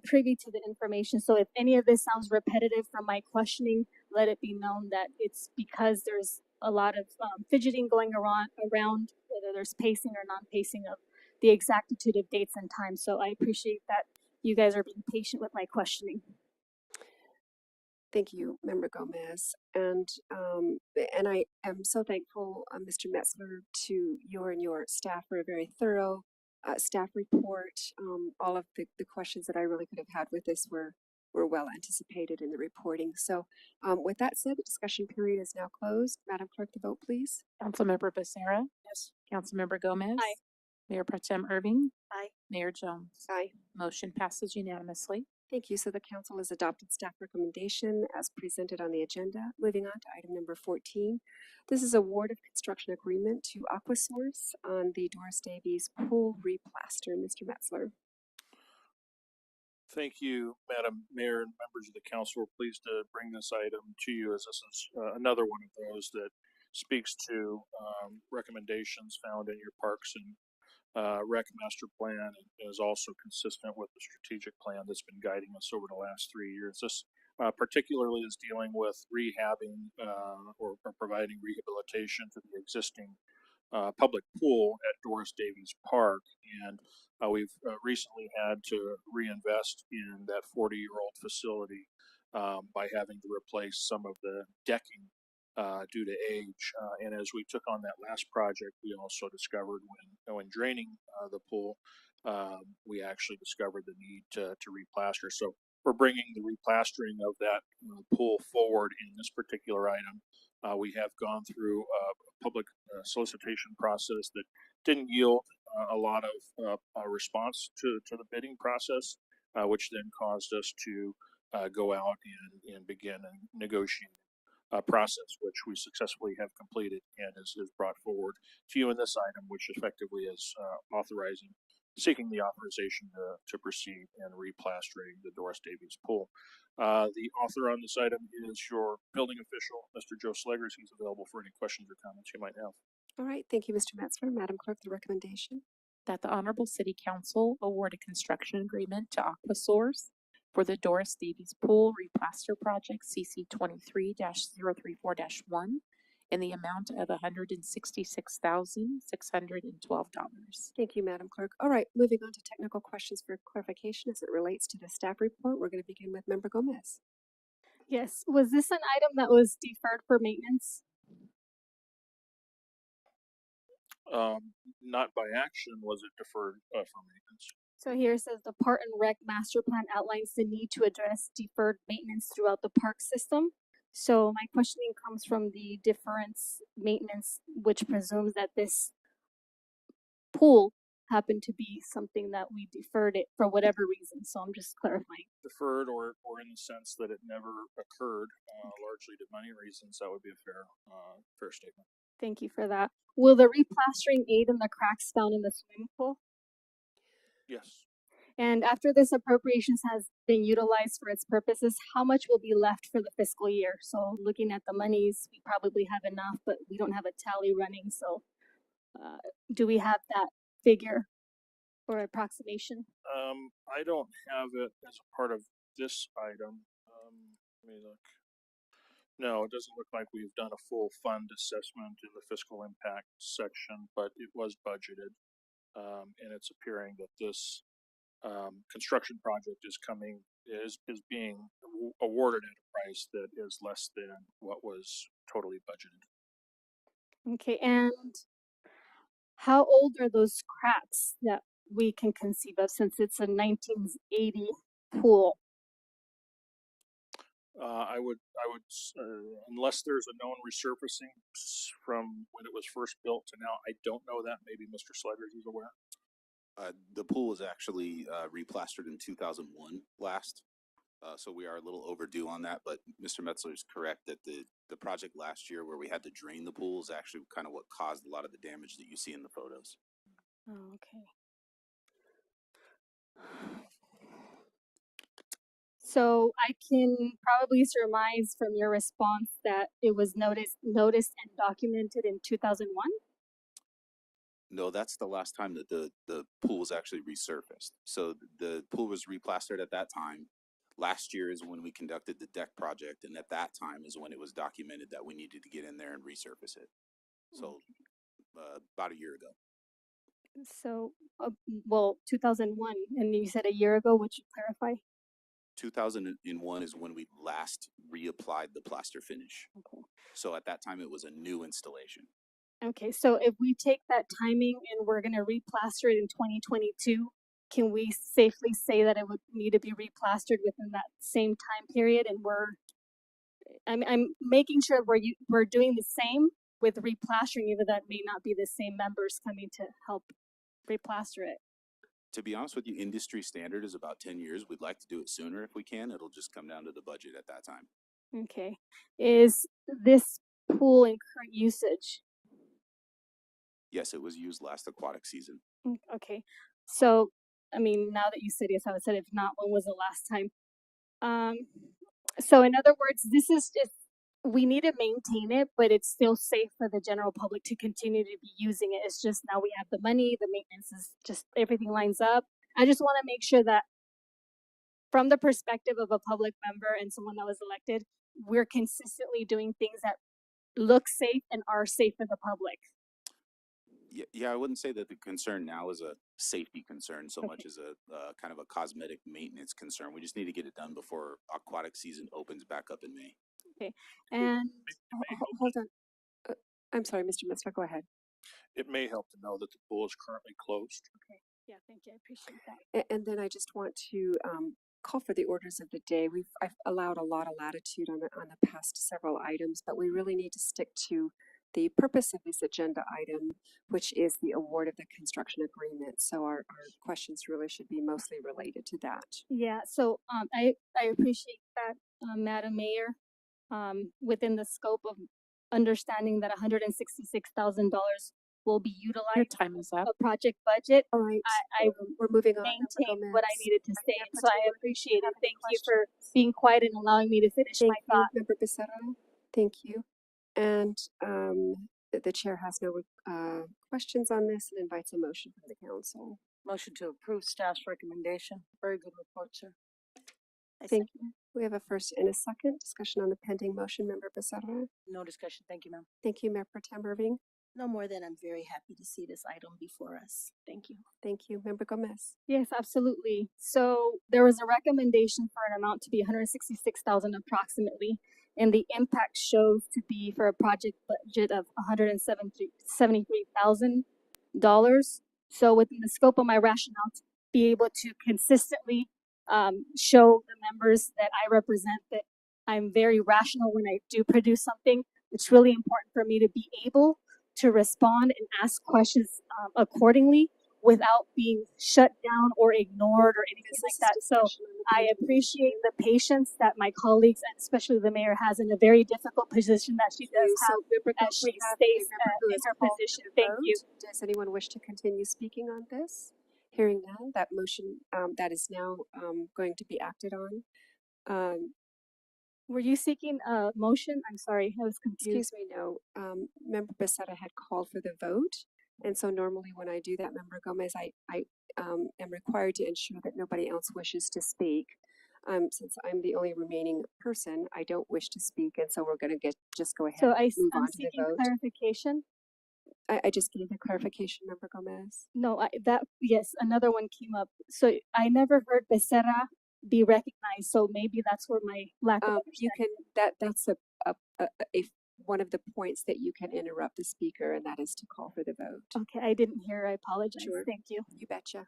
privy to the information. So if any of this sounds repetitive from my questioning, let it be known that it's because there's a lot of fidgeting going around, whether there's pacing or non-pacing of the exactitude of dates and times. So I appreciate that you guys are being patient with my questioning. Thank you, Member Gomez. And I am so thankful, Mr. Metzler, to you and your staff for a very thorough staff report. All of the questions that I really could have had with this were well anticipated in the reporting. So with that said, the discussion period is now closed. Madam Clerk, the vote, please. Councilmember Becerra. Yes. Councilmember Gomez. Aye. Mayor Pro Tem Irving. Aye. Mayor Jones. Aye. Motion passes unanimously. Thank you. So the council has adopted staff recommendation as presented on the agenda. Moving on to item number 14. This is award of construction agreement to Aquasource on the Doris Davies pool replaster. Mr. Metzler. Thank you, Madam Mayor and members of the council. We're pleased to bring this item to you, as this is another one of those that speaks to recommendations found in your Parks and Rec Master Plan, and is also consistent with the strategic plan that's been guiding us over the last 3 years. This particularly is dealing with rehabbing or providing rehabilitation to the existing public pool at Doris Davies Park, and we've recently had to reinvest in that 40-year-old facility by having to replace some of the decking due to age. And as we took on that last project, we also discovered when draining the pool, we actually discovered the need to replaster. So we're bringing the replastering of that pool forward in this particular item. We have gone through a public solicitation process that didn't yield a lot of response to the bidding process, which then caused us to go out and begin a negotiating process, which we successfully have completed and is brought forward to you in this item, which effectively is seeking the authorization to proceed in replastering the Doris Davies pool. The author on this item is your building official, Mr. Joe Sleggers. He's available for any questions or comments you might have. All right. Thank you, Mr. Metzler. Madam Clerk, the recommendation. That the Honorable City Council award a construction agreement to Aquasource for the Doris Davies Pool Replaster Project CC 23-034-1 in the amount of $166,612. Thank you, Madam Clerk. All right, moving on to technical questions for clarification as it relates to the staff report. We're going to begin with Member Gomez. Yes. Was this an item that was deferred for maintenance? Not by action was it deferred for maintenance. So here it says the Park and Rec Master Plan outlines the need to address deferred maintenance throughout the park system. So my questioning comes from the deference maintenance, which presumes that this pool happened to be something that we deferred it for whatever reason. So I'm just clarifying. Deferred or in the sense that it never occurred, largely to money reasons, that would be a fair statement. Thank you for that. Will the replastering aid in the cracks found in the swimming pool? Yes. And after this appropriations has been utilized for its purposes, how much will be left for the fiscal year? So looking at the monies, we probably have enough, but we don't have a tally running. So do we have that figure or approximation? I don't have it as a part of this item, let me look. No, it doesn't look like we've done a full fund assessment in the fiscal impact section, but it was budgeted. And it's appearing that this construction project is being awarded at a price that is less than what was totally budgeted. Okay, and how old are those cracks that we can conceive of since it's a 1980 pool? Unless there's a known resurfacing from when it was first built to now, I don't know that. Maybe Mr. Sluggers is aware. The pool was actually replastered in 2001 last. So we are a little overdue on that, but Mr. Metzler is correct that the project last year where we had to drain the pool is actually kind of what caused a lot of the damage that you see in the photos. Oh, okay. So I can probably surmise from your response that it was noticed and documented in 2001? No, that's the last time that the pool was actually resurfaced. So the pool was replastered at that time. Last year is when we conducted the deck project, and at that time is when it was documented that we needed to get in there and resurface it. So about a year ago. So, well, 2001, and you said a year ago. Would you clarify? 2001 is when we last reapplied the plaster finish. Okay. So at that time, it was a new installation. Okay, so if we take that timing and we're going to replaster it in 2022, can we safely say that it would need to be replastered within that same time period? And I'm making sure we're doing the same with replastering, even though that may not be the same members coming to help replaster it. To be honest with you, industry standard is about 10 years. We'd like to do it sooner if we can. It'll just come down to the budget at that time. Okay. Is this pool in current usage? Yes, it was used last aquatic season. Okay. So, I mean, now that you said yes, I would say if not, when was the last time? So in other words, this is just, we need to maintain it, but it's still safe for the general public to continue to be using it. It's just now we have the money, the maintenance is just, everything lines up. I just want to make sure that from the perspective of a public member and someone that was elected, we're consistently doing things that look safe and are safe for the public. Yeah, I wouldn't say that the concern now is a safety concern so much as a kind of a cosmetic maintenance concern. We just need to get it done before aquatic season opens back up in May. Okay, and Hold on. I'm sorry, Mr. Metzler, go ahead. It may help to know that the pool is currently closed. Okay, yeah, thank you, I appreciate that. And then I just want to call for the orders of the day. I've allowed a lot of latitude on the past several items, but we really need to stick to the purpose of this agenda item, which is the award of the construction agreement. So our questions really should be mostly related to that. Yeah, so I appreciate that, Madam Mayor. Within the scope of understanding that $166,000 will be Your utilized time is up. a project budget. All right, I we're moving on. maintained what I needed to say, Member so I Taylor, appreciate have it. any Thank you for questions? being quiet and allowing me to finish Thank my you, thought. Member Becerra. Thank you. And the chair has no questions on this and invites a motion from the council. Motion to approve staff's recommendation. Very good report, sir. Thank you. We have a first and a second discussion on the pending motion. Member Becerra. No discussion. Thank you, ma'am. Thank you, Mayor Pro Tem Irving. No more than I'm very happy to see this item before us. Thank you. Thank you, Member Gomez. Yes, absolutely. So there was a recommendation for an amount to be 166,000 approximately, and the impact shows to be for a project budget of $173,000. So within the scope of my rationale to be able to consistently show the members that I represent that I'm very rational when I do produce something, it's really important for me to be able to respond and ask questions accordingly without being shut down or ignored or anything like that. So I appreciate the patience that my colleagues and especially the mayor has in a very difficult position that she does have as she stays in her position. Thank you. Does anyone wish to continue speaking on this? Hearing none, that motion that is now going to be acted on. Were you seeking a motion? I'm sorry, I was confused. Excuse me, no. Member Becerra had called for the vote. And so normally when I do that, Member Gomez, I am required to ensure that nobody else wishes to speak. Since I'm the only remaining person, I don't wish to speak, and so we're gonna just go ahead So and move I'm on to the seeking vote. clarification. I just gave the clarification, Member Gomez. No, yes, another one came up. So I never heard Becerra be recognized, so maybe that's where my lack of You understanding. can, that's a one of the points that you can interrupt the speaker, and that is to call for the vote. Okay, I didn't hear. I apologize. Sure. Thank you. You betcha.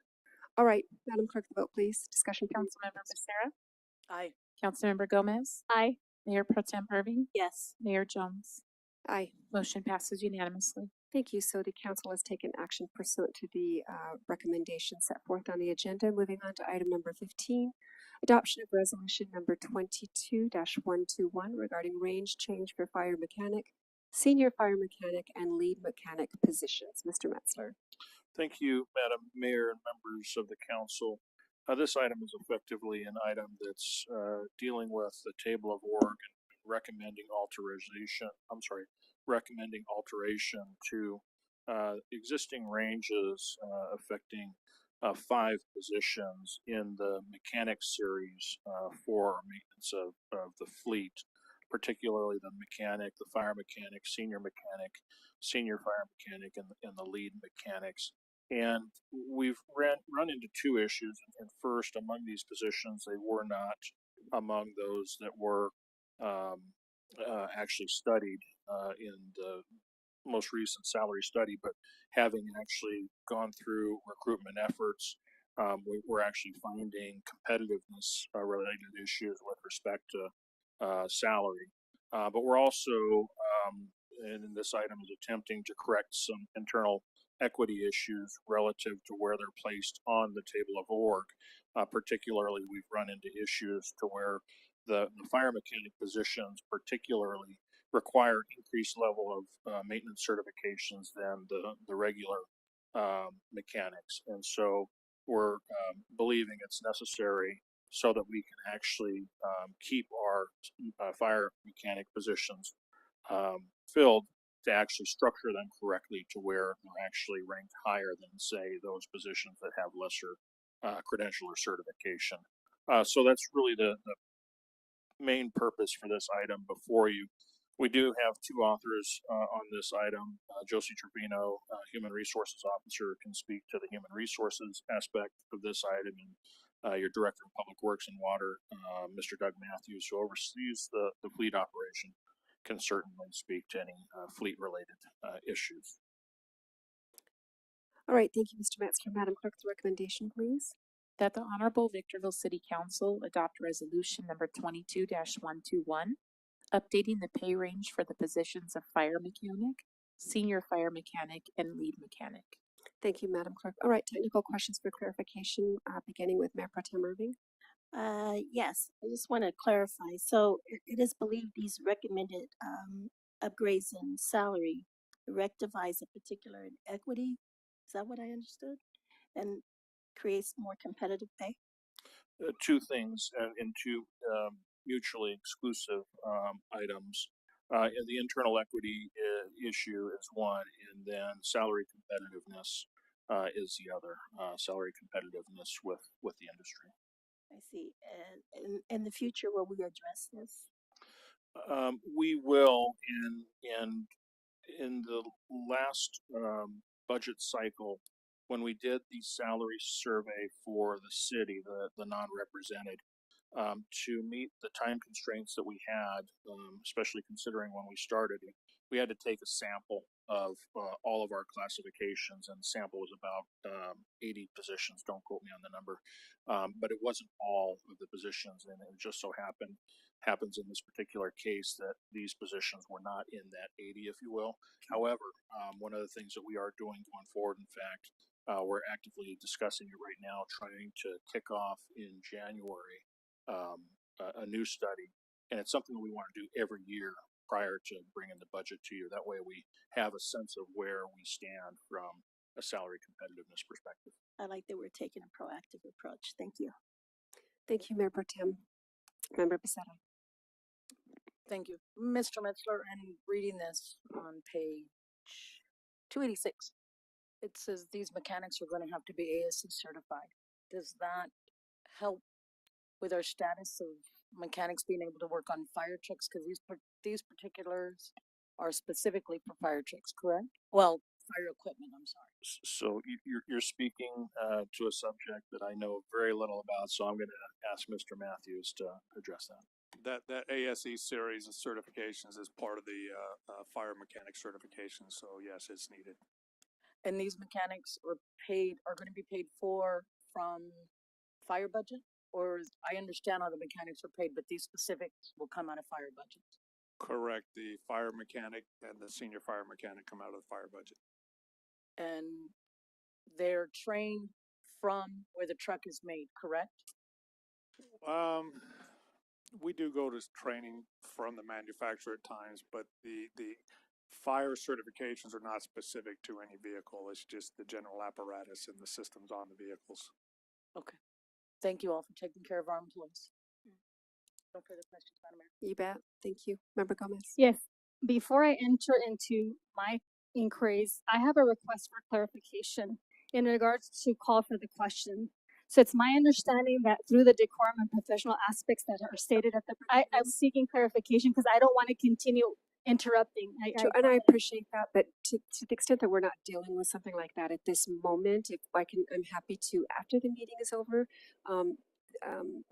All right, Madam Clerk, the vote, please. Discussion. Councilmember Becerra, Aye. Councilmember Gomez, Aye. Mayor Pro Tem Irving, Yes. Mayor Jones. Aye. Motion passes unanimously. Thank you. So the council has taken action pursuant to the recommendations set forth on the agenda. Moving on to item number 15, adoption of resolution number 22-121 regarding range change for fire mechanic, senior fire mechanic, and lead mechanic positions. Mr. Metzler. Thank you, Madam Mayor and members of the council. This item is effectively an item that's dealing with the table of work and recommending alteration to existing ranges affecting 5 positions in the mechanic series for maintenance of the fleet, particularly the mechanic, the fire mechanic, senior fire mechanic, and the lead mechanics. And we've run into 2 issues. And first, among these positions, they were not among those that were actually studied in the most recent salary study, but having actually gone through recruitment efforts, we're actually finding competitiveness related issues with respect to salary. But we're also, and this item is attempting to correct some internal equity issues relative to where they're placed on the table of org. Particularly, we've run into issues to where the fire mechanic positions particularly require increased level of maintenance certifications than the regular mechanics. And so we're believing it's necessary so that we can actually keep our fire mechanic positions filled, to actually structure them correctly to where they're actually ranked higher than, say, those positions that have lesser credential or certification. So that's really the main purpose for this item before you. We do have 2 authors on this item. Josie Trevino, Human Resources Officer, can speak to the human resources aspect of this item, and your Director of Public Works and Water, Mr. Doug Matthews, who oversees the fleet operation, can certainly speak to any fleet-related issues. All right, thank you, Mr. Metzler. Madam Clerk, the recommendation, please. That the Honorable Victorville City Council adopt resolution number 22-121, updating the pay range for the positions of fire mechanic, senior fire mechanic, and lead mechanic. Thank you, Madam Clerk. All right, technical questions for clarification, beginning with Mayor Pro Tem Irving. Yes, I just want to clarify. So it is believed these recommended upgrades in salary rectifies a particular inequity. Is that what I understood? And creates more competitive pay? 2 things and 2 mutually exclusive items. The internal equity issue is one, and then salary competitiveness is the other. Salary competitiveness with the industry. I see. And in the future, will we address this? We will in the last budget cycle, when we did the salary survey for the city, the non-represented, to meet the time constraints that we had, especially considering when we started, we had to take a sample of all of our classifications, and the sample was about 80 positions. Don't quote me on the number, but it wasn't all of the positions, and it just so happens in this particular case that these positions were not in that 80, if you will. However, one of the things that we are doing going forward, in fact, we're actively discussing it right now, trying to kick off in January a new study, and it's something that we want to do every year prior to bringing the budget to you. That way we have a sense of where we stand from a salary competitiveness perspective. I like that we're taking a proactive approach. Thank you. Thank you, Mayor Pro Tem. Member Becerra. Thank you. Mr. Metzler, and reading this on page 286, it says these mechanics are going to have to be ASC certified. Does that help with our status of mechanics being able to work on fire trucks? Because these particulars are specifically for fire trucks, correct? Well, fire equipment, I'm sorry. So you're speaking to a subject that I know very little about, so I'm going to ask Mr. Matthews to address that. That ASE series of certifications is part of the fire mechanic certification, so yes, it's needed. And these mechanics are going to be paid for from fire budget? Or I understand how the mechanics are paid, but these specifics will come out of fire budget. Correct. The fire mechanic and the senior fire mechanic come out of the fire budget. And they're trained from where the truck is made, correct? We do go to training from the manufacturer at times, but the fire certifications are not specific to any vehicle. It's just the general apparatus and the systems on the vehicles. Okay. Thank you all for taking care of our employees. No further questions, Madam Mayor. You bet. Thank you. Member Gomez. Yes. Before I enter into my inquiries, I have a request for clarification in regards to call for the question. So it's my understanding that through the decorum and professional aspects that are stated at the, I'm seeking clarification because I don't want to continue interrupting. And I appreciate that, but to the extent that we're not dealing with something like that at this moment, if I can, I'm happy to, after the meeting is over,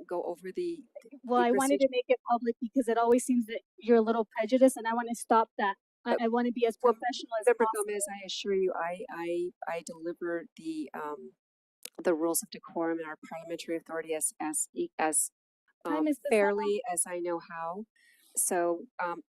go over the. Well, I wanted to make it public because it always seems that you're a little prejudiced, and I want to stop that. I want to be as professional as Member possible. Gomez, I assure you, I deliver the rules of decorum and our parliamentary authority as fairly as I know how. So,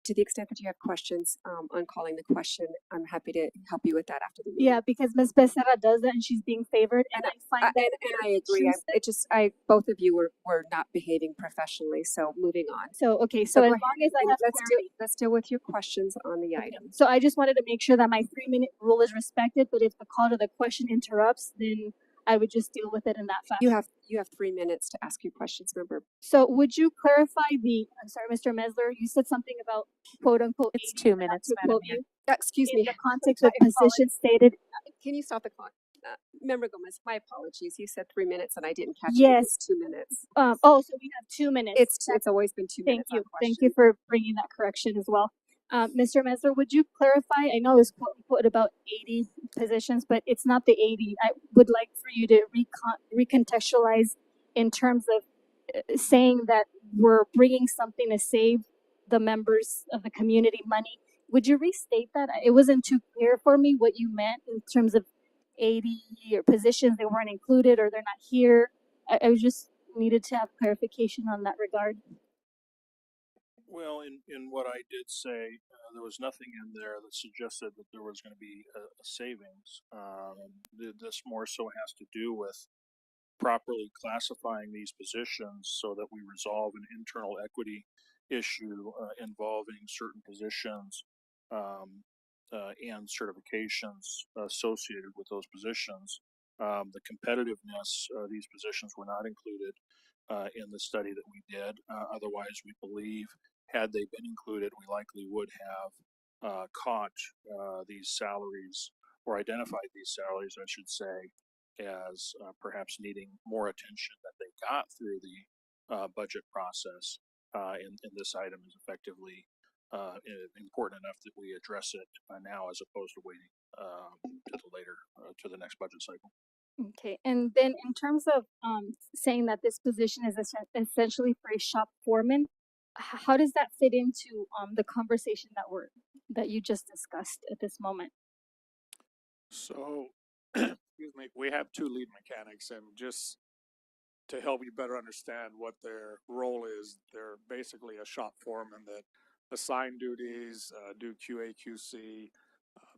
to the extent that you have questions on calling the question, I'm happy to help you with that after the meeting. Yeah, because Ms. Becerra does that and she's being favored, and I find that and I agree. Both of you were not behaving professionally. So moving on. So okay, so as long as I have clarity. Let's deal with your questions on the item. So I just wanted to make sure that my 3-minute rule is respected. But if the call to the question interrupts, then I would just deal with it in that fashion. You have 3 minutes to ask your questions, member. So would you clarify I'm sorry, Mr. Mesler, you said something about quote unquote. It's 2 minutes, Madam Mayor. Excuse me. In the context of position stated. Can you stop the clock? Member Gomez, my apologies. You said 3 minutes and I didn't catch yes. It. It's 2 minutes. So we have 2 minutes. It's always been 2 minutes. Thank you for bringing that correction as well. Mr. Mesler, would you clarify? I know it's quote unquote about 80 positions, but it's not the 80. I would like for you to recontextualize in terms of saying that we're bringing something to save the members of the community money. Would you restate that? It wasn't too clear for me what you meant in terms of 80 or positions that weren't included or they're not here. I just needed to have clarification on that regard. Well, in what I did say, there was nothing in there that suggested that there was going to be a savings. This more so has to do with properly classifying these positions so that we resolve an internal equity issue involving certain positions and certifications associated with those positions. The competitiveness, these positions were not included in the study that we did. Otherwise, we believe had they been included, we likely would have caught these salaries or identified these salaries, I should say, as perhaps needing more attention that they got through the budget process. And this item is effectively important enough that we address it now as opposed to waiting to the next budget cycle. Okay, and then in terms of saying that this position is essentially for a shop foreman, how does that fit into the conversation that you just discussed at this moment? So, excuse me, we have 2 lead mechanics, and just to help you better understand what their role is, they're basically a shop foreman that assign duties, do QA, QC,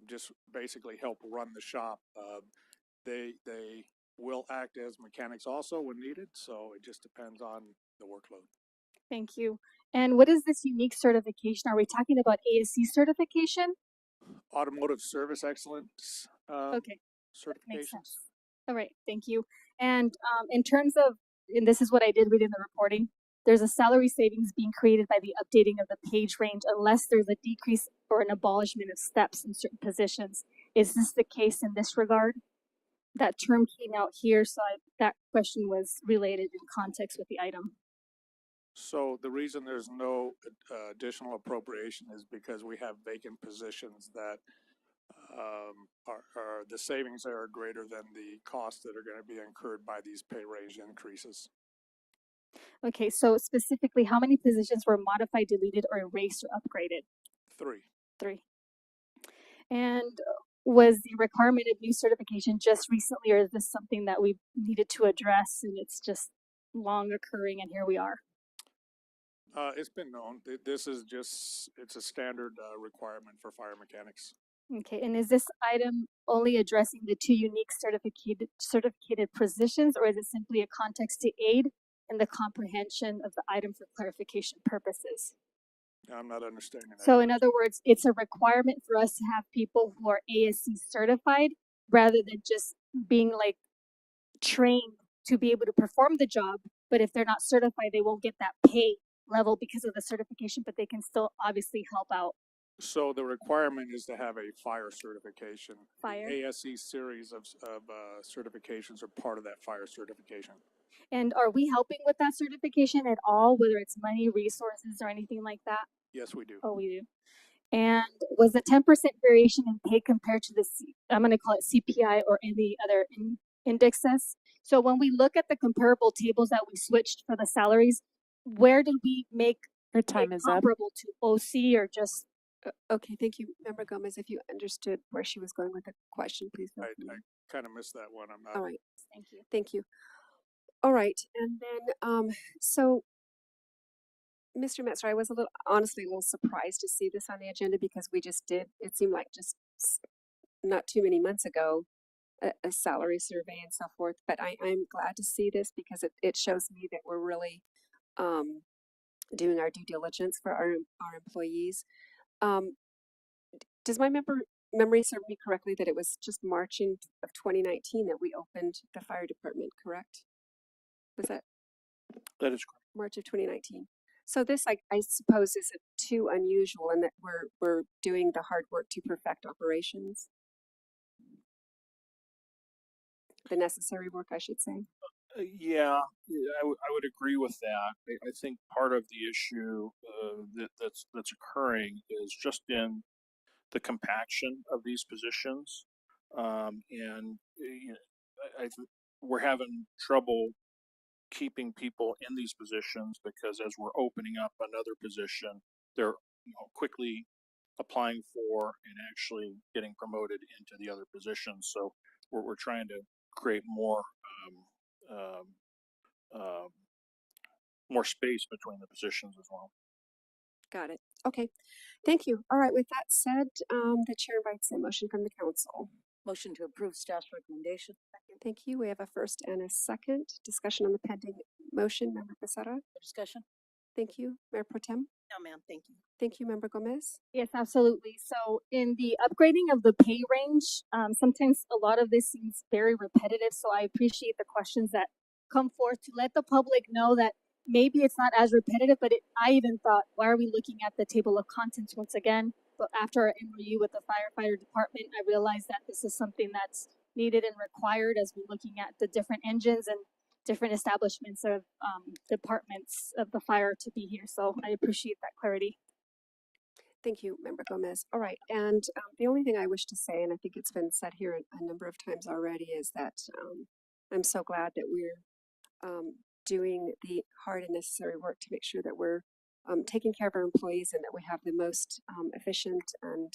just basically help run the shop. They will act as mechanics also when needed, so it just depends on the workload. Thank you. And what is this unique certification? Are we talking about ASC certification? Automotive Service Excellence okay. certifications. All right, thank you. And in terms of, and this is what I did read in the reporting, there's a salary savings being created by the updating of the page range unless there's a decrease or an abolishment of steps in certain positions. Is this the case in this regard? That term came out here, so that question was related in context with the item. So the reason there's no additional appropriation is because we have vacant positions that are the savings there are greater than the costs that are going to be incurred by these pay range increases. Okay, so specifically, how many positions were modified, deleted, or erased or upgraded? 3. 3. And was the requirement of new certification just recently, or is this something that we needed to address and it's just long occurring and here we are? It's been known. This is just, it's a standard requirement for fire mechanics. Okay, and is this item only addressing the 2 unique certificated positions, or is it simply a context to aid in the comprehension of the item for clarification purposes? I'm not understanding that. So in other words, it's a requirement for us to have people who are ASC certified rather than just being like trained to be able to perform the job. But if they're not certified, they won't get that pay level because of the certification, but they can still obviously help out. So the requirement is to have a fire certification. Fire. The ASC series of certifications are part of that fire certification. And are we helping with that certification at all, whether it's money, resources, or anything like that? Yes, we do. Oh, we do. And was the 10% variation in pay compared to the, I'm going to call it CPI or any other indexes? So when we look at the comparable tables that we switched for the salaries, where did we make Your time it is up. comparable to OC or just? Okay, thank you. Member Gomez, if you understood where she was going with the question, please feel I free. kind of missed that one. I'm not. All right, Thank you. thank you. All right, and then, so Mr. Metzger, I was honestly a little surprised to see this on the agenda because we just did, it seemed like just not too many months ago, a salary survey and so forth. But I'm glad to see this because it shows me that we're really doing our due diligence for our employees. Does my memory serve me correctly that it was just March of 2019 that we opened the fire department, correct? Was that That is correct. March of 2019? So this, I suppose, isn't too unusual in that we're doing the hard work to perfect operations. The necessary work, I should say. Yeah, I would agree with that. I think part of the issue that's occurring is just in the compaction of these positions, and you know, we're having trouble keeping people in these positions because as we're opening up another position, they're quickly applying for and actually getting promoted into the other positions. So we're trying to create more more space between the positions as well. Got it. Okay. Thank you. All right. With that said, the chair invites a motion from the council. Motion to approve staff's recommendation. Thank you. We have a first and a second. Discussion on the pending motion. Member Becerra. Discussion? Thank you. Mayor Pro Tem. No, ma'am. Thank you. Thank you, Member Gomez. Yes, absolutely. So in the upgrading of the pay range, sometimes a lot of this seems very repetitive. So I appreciate the questions that come forth to let the public know that maybe it's not as repetitive, but I even thought, why are we looking at the table of contents once again? But after our MOU with the firefighter department, I realized that this is something that's needed and required as we're looking at the different engines and different establishments of departments of the fire to be here. So I appreciate that clarity. Thank you, Member Gomez. All right, and the only thing I wish to say, and I think it's been said here a number of times already, is that I'm so glad that we're doing the hard and necessary work to make sure that we're taking care of our employees and that we have the most efficient and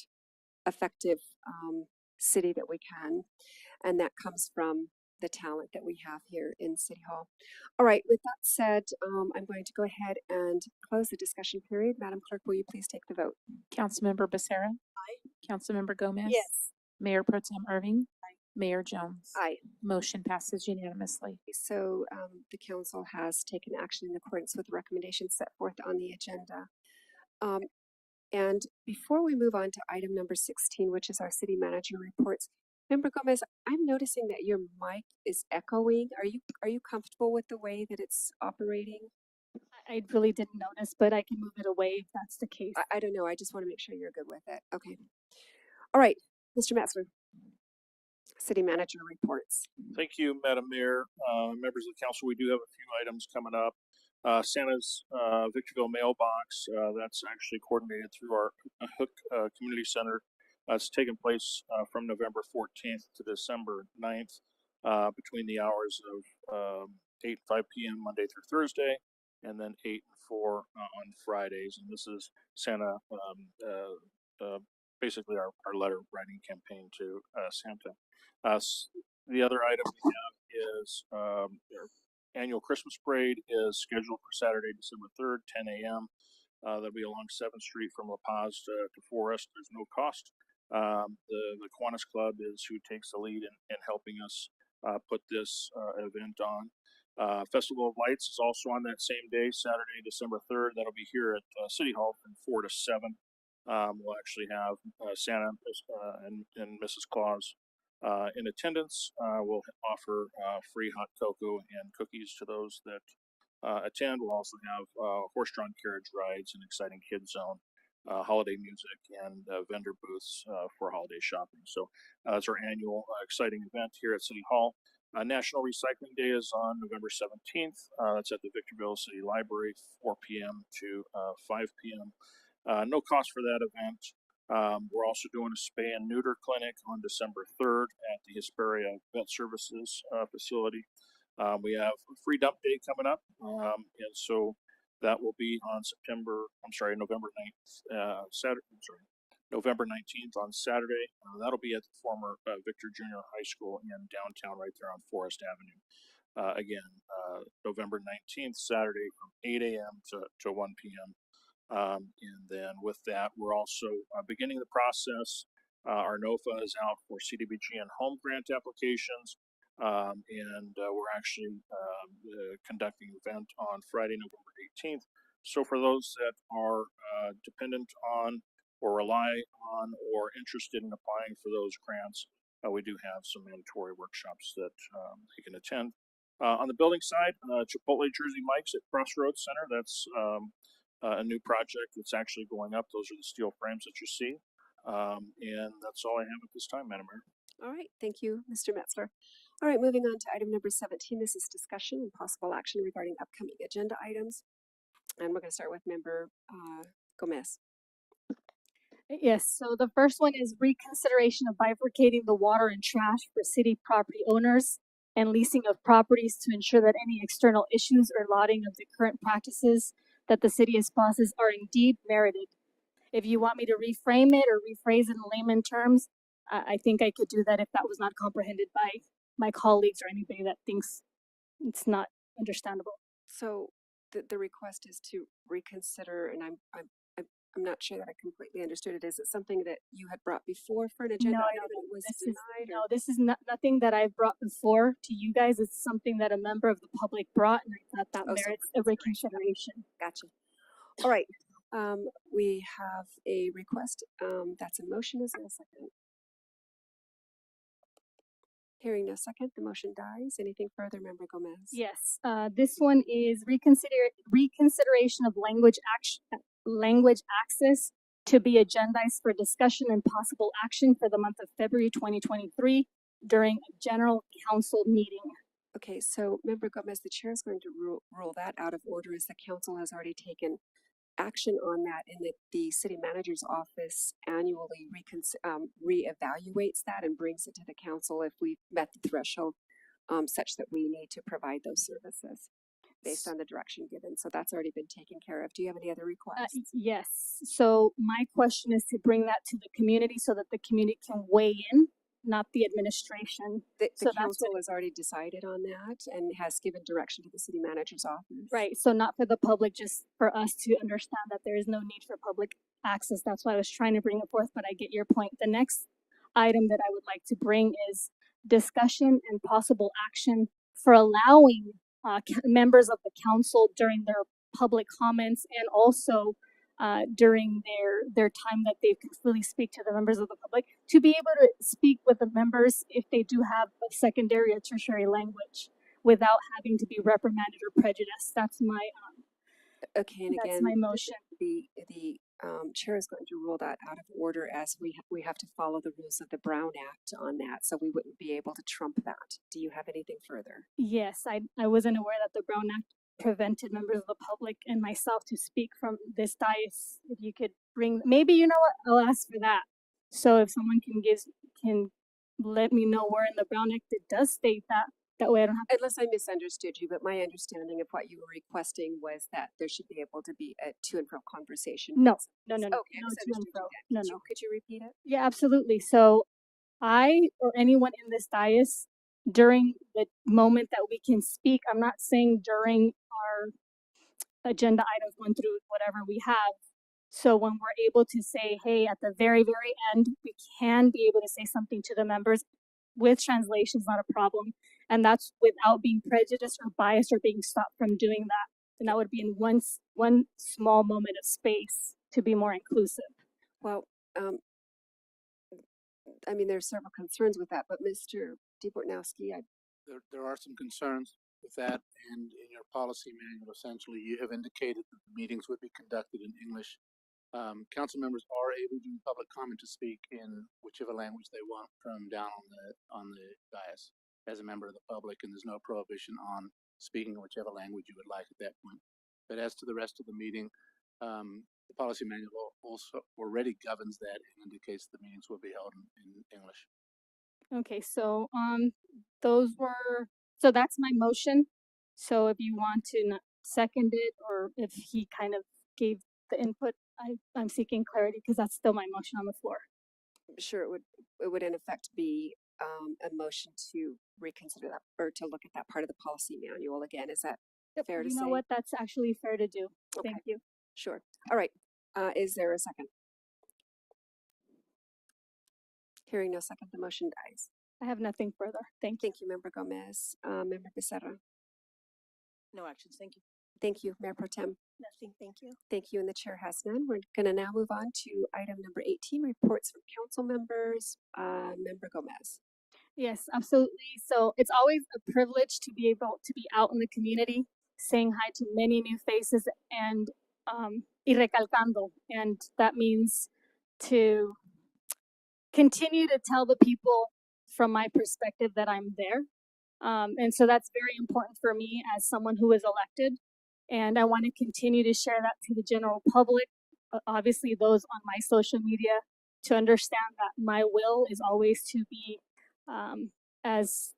effective city that we can. And that comes from the talent that we have here in City Hall. All right, with that said, I'm going to go ahead and close the discussion period. Madam Clerk, will you please take the vote? Councilmember Becerra. Aye. Councilmember Gomez. Yes. Mayor Pro Tem Irving. Aye. Mayor Jones. Aye. Motion passes unanimously. So the council has taken action in accordance with the recommendations set forth on the agenda. And before we move on to item number 16, which is our city manager reports, Member Gomez, I'm noticing that your mic is echoing. Are you comfortable with the way that it's operating? I really didn't notice, but I can move it away if that's the case. I don't know. I just want to make sure you're good with it. Okay. All right, Mr. Metzler. City manager reports. Thank you, Madam Mayor. Members of the council, we do have a few items coming up. Santa's Victorville mailbox, that's actually coordinated through our Hook Community Center. It's taking place from November 14th to December 9th between the hours of 8 and 5 p.m. Monday through Thursday, and then 8 and 4 on Fridays. And this is Santa, basically our letter writing campaign to Santa. The other item we have is our annual Christmas parade is scheduled for Saturday, December 3rd, 10 a.m. That'll be along 7th Street from La Paz to Forest. There's no cost. The Kiwanis Club is who takes the lead in helping us put this event on. Festival of Lights is also on that same day, Saturday, December 3rd. That'll be here at City Hall from 4 to 7. We'll actually have Santa and Mrs. Claus in attendance. We'll offer free hot cocoa and cookies to those that attend. We'll also have horse-drawn carriage rides, an exciting kids zone, holiday music, and vendor booths for holiday shopping. So it's our annual exciting event here at City Hall. National Recycling Day is on November 17th. That's at the Victorville City Library, 4 p.m. to 5 p.m. No cost for that event. We're also doing a spay and neuter clinic on December 3rd at the Hesperia Vet Services facility. We have a free dump day coming up, and so that will be on November 9th, November 19th on Saturday. That'll be at the former Victor Junior High School in downtown, right there on Forest Avenue. Again, November 19th, Saturday from 8 a.m. to 1 p.m. And then with that, we're also beginning the process. Our NOFA is out for CDBG and home grant applications. And we're actually conducting an event on Friday, November 18th. So for those that are dependent on or rely on or interested in applying for those grants, we do have some mandatory workshops that they can attend. On the building side, Chipotle Jersey Mike's at Crossroads Center. That's a new project that's actually going up. Those are the steel frames that you see. And that's all I have at this time, Madam Mayor. All right, thank you, Mr. Metzler. All right, moving on to item number 17. This is discussion and possible action regarding upcoming agenda items. And we're going to start with Member Gomez. Yes, so the first one is reconsideration of bifurcating the water and trash for city property owners and leasing of properties to ensure that any external issues or lotting of the current practices that the city espouses are indeed merited. If you want me to reframe it or rephrase it in layman terms, I think I could do that if that was not comprehended by my colleagues or anybody that thinks it's not understandable. So the request is to reconsider, and I'm not sure that I completely understood it. Is it something that you had brought before for an agenda item and it was denied? No, this is nothing that I've brought before to you guys. It's something that a member of the public brought, and I thought that merits a reconsideration. Gotcha. All right. We have a request. That's a motion. Is there a second? Hearing no second, the motion dies. Anything further, Member Gomez? Yes, this one is reconsideration of language access to be agendized for discussion and possible action for the month of February 2023 during a general council meeting. Okay, so Member Gomez, the chair is going to rule that out of order as the council has already taken action on that, and that the city manager's office annually reevaluates that and brings it to the council if we've met the threshold such that we need to provide those services based on the direction given. So that's already been taken care of. Do you have any other requests? Yes. So my question is to bring that to the community so that the community can weigh in, not the administration. The council has already decided on that and has given direction to the city manager's office. Right. So not for the public, just for us to understand that there is no need for public access. That's why I was trying to bring it forth, but I get your point. The next item that I would like to bring is discussion and possible action for allowing members of the council during their public comments and also during their time that they can fully speak to the members of the public, to be able to speak with the members if they do have a secondary or tertiary language without having to be reprimanded or prejudiced. That's my okay, and that's again, my motion. The chair is going to rule that out of order as we have to follow the rules of the Brown Act on that, so we wouldn't be able to trump that. Do you have anything further? Yes, I wasn't aware that the Brown Act prevented members of the public and myself to speak from this dais. If you could bring, maybe you know what, I'll ask for that. So if someone can let me know where in the Brown Act it does state that, that way I don't have. Unless I misunderstood you, but my understanding of what you were requesting was that there should be able to be a to and fro conversation. No, with no, citizens. no, Okay, I no to and misunderstood you fro. then. No, Could no. Could you repeat it? Yeah, absolutely. So I or anyone in this dais during the moment that we can speak, I'm not saying during our agenda items 1 through whatever we have. So when we're able to say, hey, at the very, very end, we can be able to say something to the members with translation is not a problem. And that's without being prejudiced or biased or being stopped from doing that. And that would be in one small moment of space to be more inclusive. Well, I mean, there's several concerns with that, but Mr. DeBortnowski, There are some concerns with that, and in your policy manual, essentially, you have indicated that the meetings would be conducted in English. Council members are able to do public comment to speak in whichever language they want from down on the dais as a member of the public, and there's no prohibition on speaking whichever language you would like at that point. But as to the rest of the meeting, the policy manual also already governs that and indicates the meetings will be held in English. Okay, so so that's my motion. So if you want to second it, or if he kind of gave the input, I'm seeking clarity because that's still my motion on the floor. sure it would in effect be a motion to reconsider that or to look at that part of the policy manual again. Is that fair to say? You know what? That's actually fair to do. Okay. Thank you. Sure. All right. Is there a second? Hearing no second, the motion dies. I have nothing further. Thank you. Thank you, Member Gomez. Member Becerra. No actions. Thank you. Thank you, Mayor Pro Tem. Nothing, thank you. Thank you, and the chair has none. We're going to now move on to item number 18, reports from council members. Member Gomez. Yes, absolutely. So it's always a privilege to be able to be out in the community, saying hi to many new faces and y recalcando. And that means to continue to tell the people from my perspective that I'm there. And so that's very important for me as someone who is elected. And I want to continue to share that to the general public, obviously those on my social media, to understand that my will is always to be as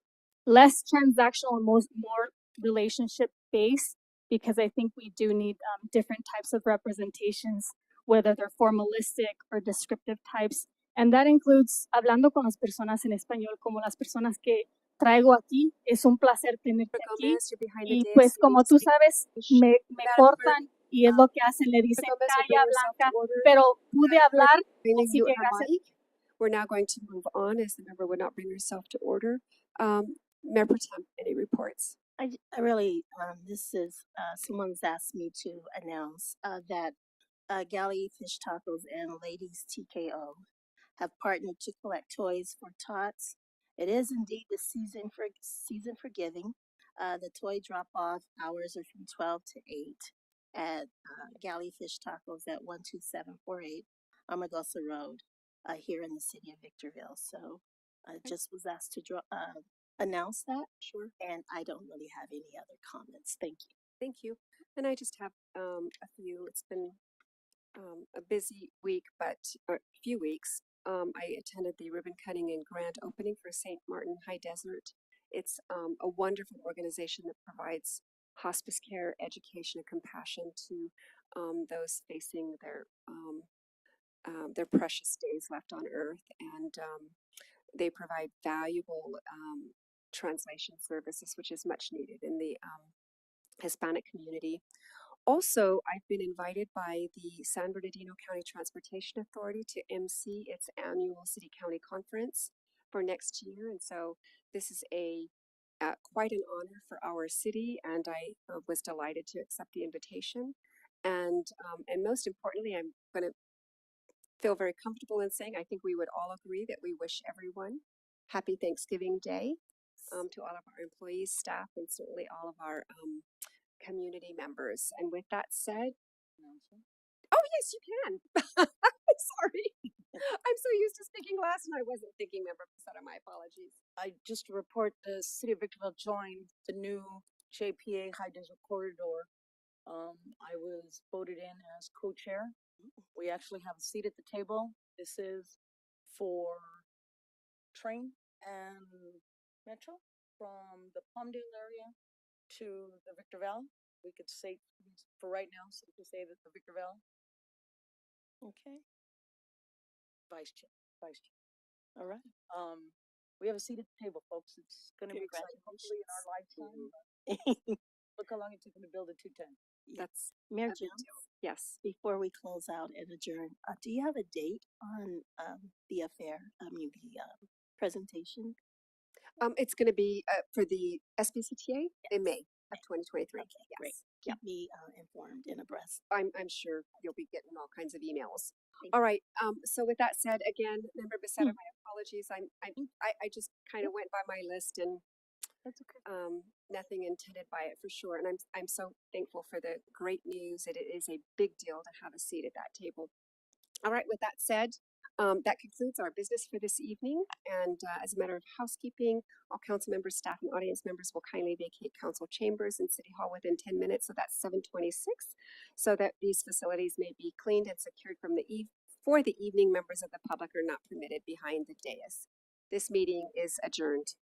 less transactional and more relationship based, because I think we do need different types of representations, whether they're formalistic or descriptive types. And that includes hablando con las personas en español, como las personas que traigo aquí. Es un placer tenerte aquí. Y pues como tú sabes, me cortan y es lo que hacen, le dicen calla, Blanca, pero pude hablar. Así que gracias. We're now going to move on as the member would not bring herself to order. Mayor Pro Tem, any reports? I really, this is, someone's asked me to announce, that, Galley Fish Tacos and Ladies TKO have partnered to collect toys for tots. It is indeed the season for giving. The toy drop off hours are from 12 to 8 at, Galley Fish Tacos at 12748 Armagosa Road, here in the city of Victorville. So I just was asked to announce that. Sure. And I don't really have any other comments. Thank you. Thank you. And I just have a few. It's been a busy week, but a few weeks. I attended the ribbon cutting and grand opening for St. Martin High Desert. It's a wonderful organization that provides hospice care, education, and compassion to those facing their precious days left on earth. And they provide valuable translation services, which is much needed in the Hispanic community. Also, I've been invited by the San Bernardino County Transportation Authority to MC its annual City County Conference for next year. And so this is quite an honor for our city, and I was delighted to accept the invitation. And most importantly, I'm going to feel very comfortable in saying I think we would all agree that we wish everyone happy Thanksgiving Day, to all of our employees, staff, and certainly all of our community members. And with that said, oh yes, you can. Sorry, I'm so used to speaking last, and I wasn't thinking. Member Becerra, my apologies. I just report the city of Victorville joined the new JPA High Desert Corridor. I was voted in as co-chair. We actually have a seat at the table. This is for train and metro from the Palmdale area to the Victorville. We could say, for right now, safe to say that the Victorville Okay, vice chair. all right. We have a seat at the table, folks. It's gonna be exciting, hopefully in our lifetime. Look how long it took them to build a 210. That's Mayor a big Jones, deal. Yes. before we close out and adjourn, do you have a date on the affair? I mean, the presentation? It's going to be for the SBCTA in May of 2023. Okay, Yes. great. Yep. Keep me informed and abreast. I'm sure you'll be getting all kinds of emails. Thank All right. So with that said, again, Member Becerra, Hmm. my apologies. I just kind of went by my list and That's okay. nothing intended by it for sure. And I'm so thankful for the great news. It is a big deal to have a seat at that table. All right. With that said, that concludes our business for this evening. And as a matter of housekeeping, all council members, staff, and audience members will kindly vacate council chambers in City Hall within 10 minutes. So that's 7:26, so that these facilities may be cleaned and secured from for the evening. Members of the public are not permitted behind the dais. This meeting is adjourned.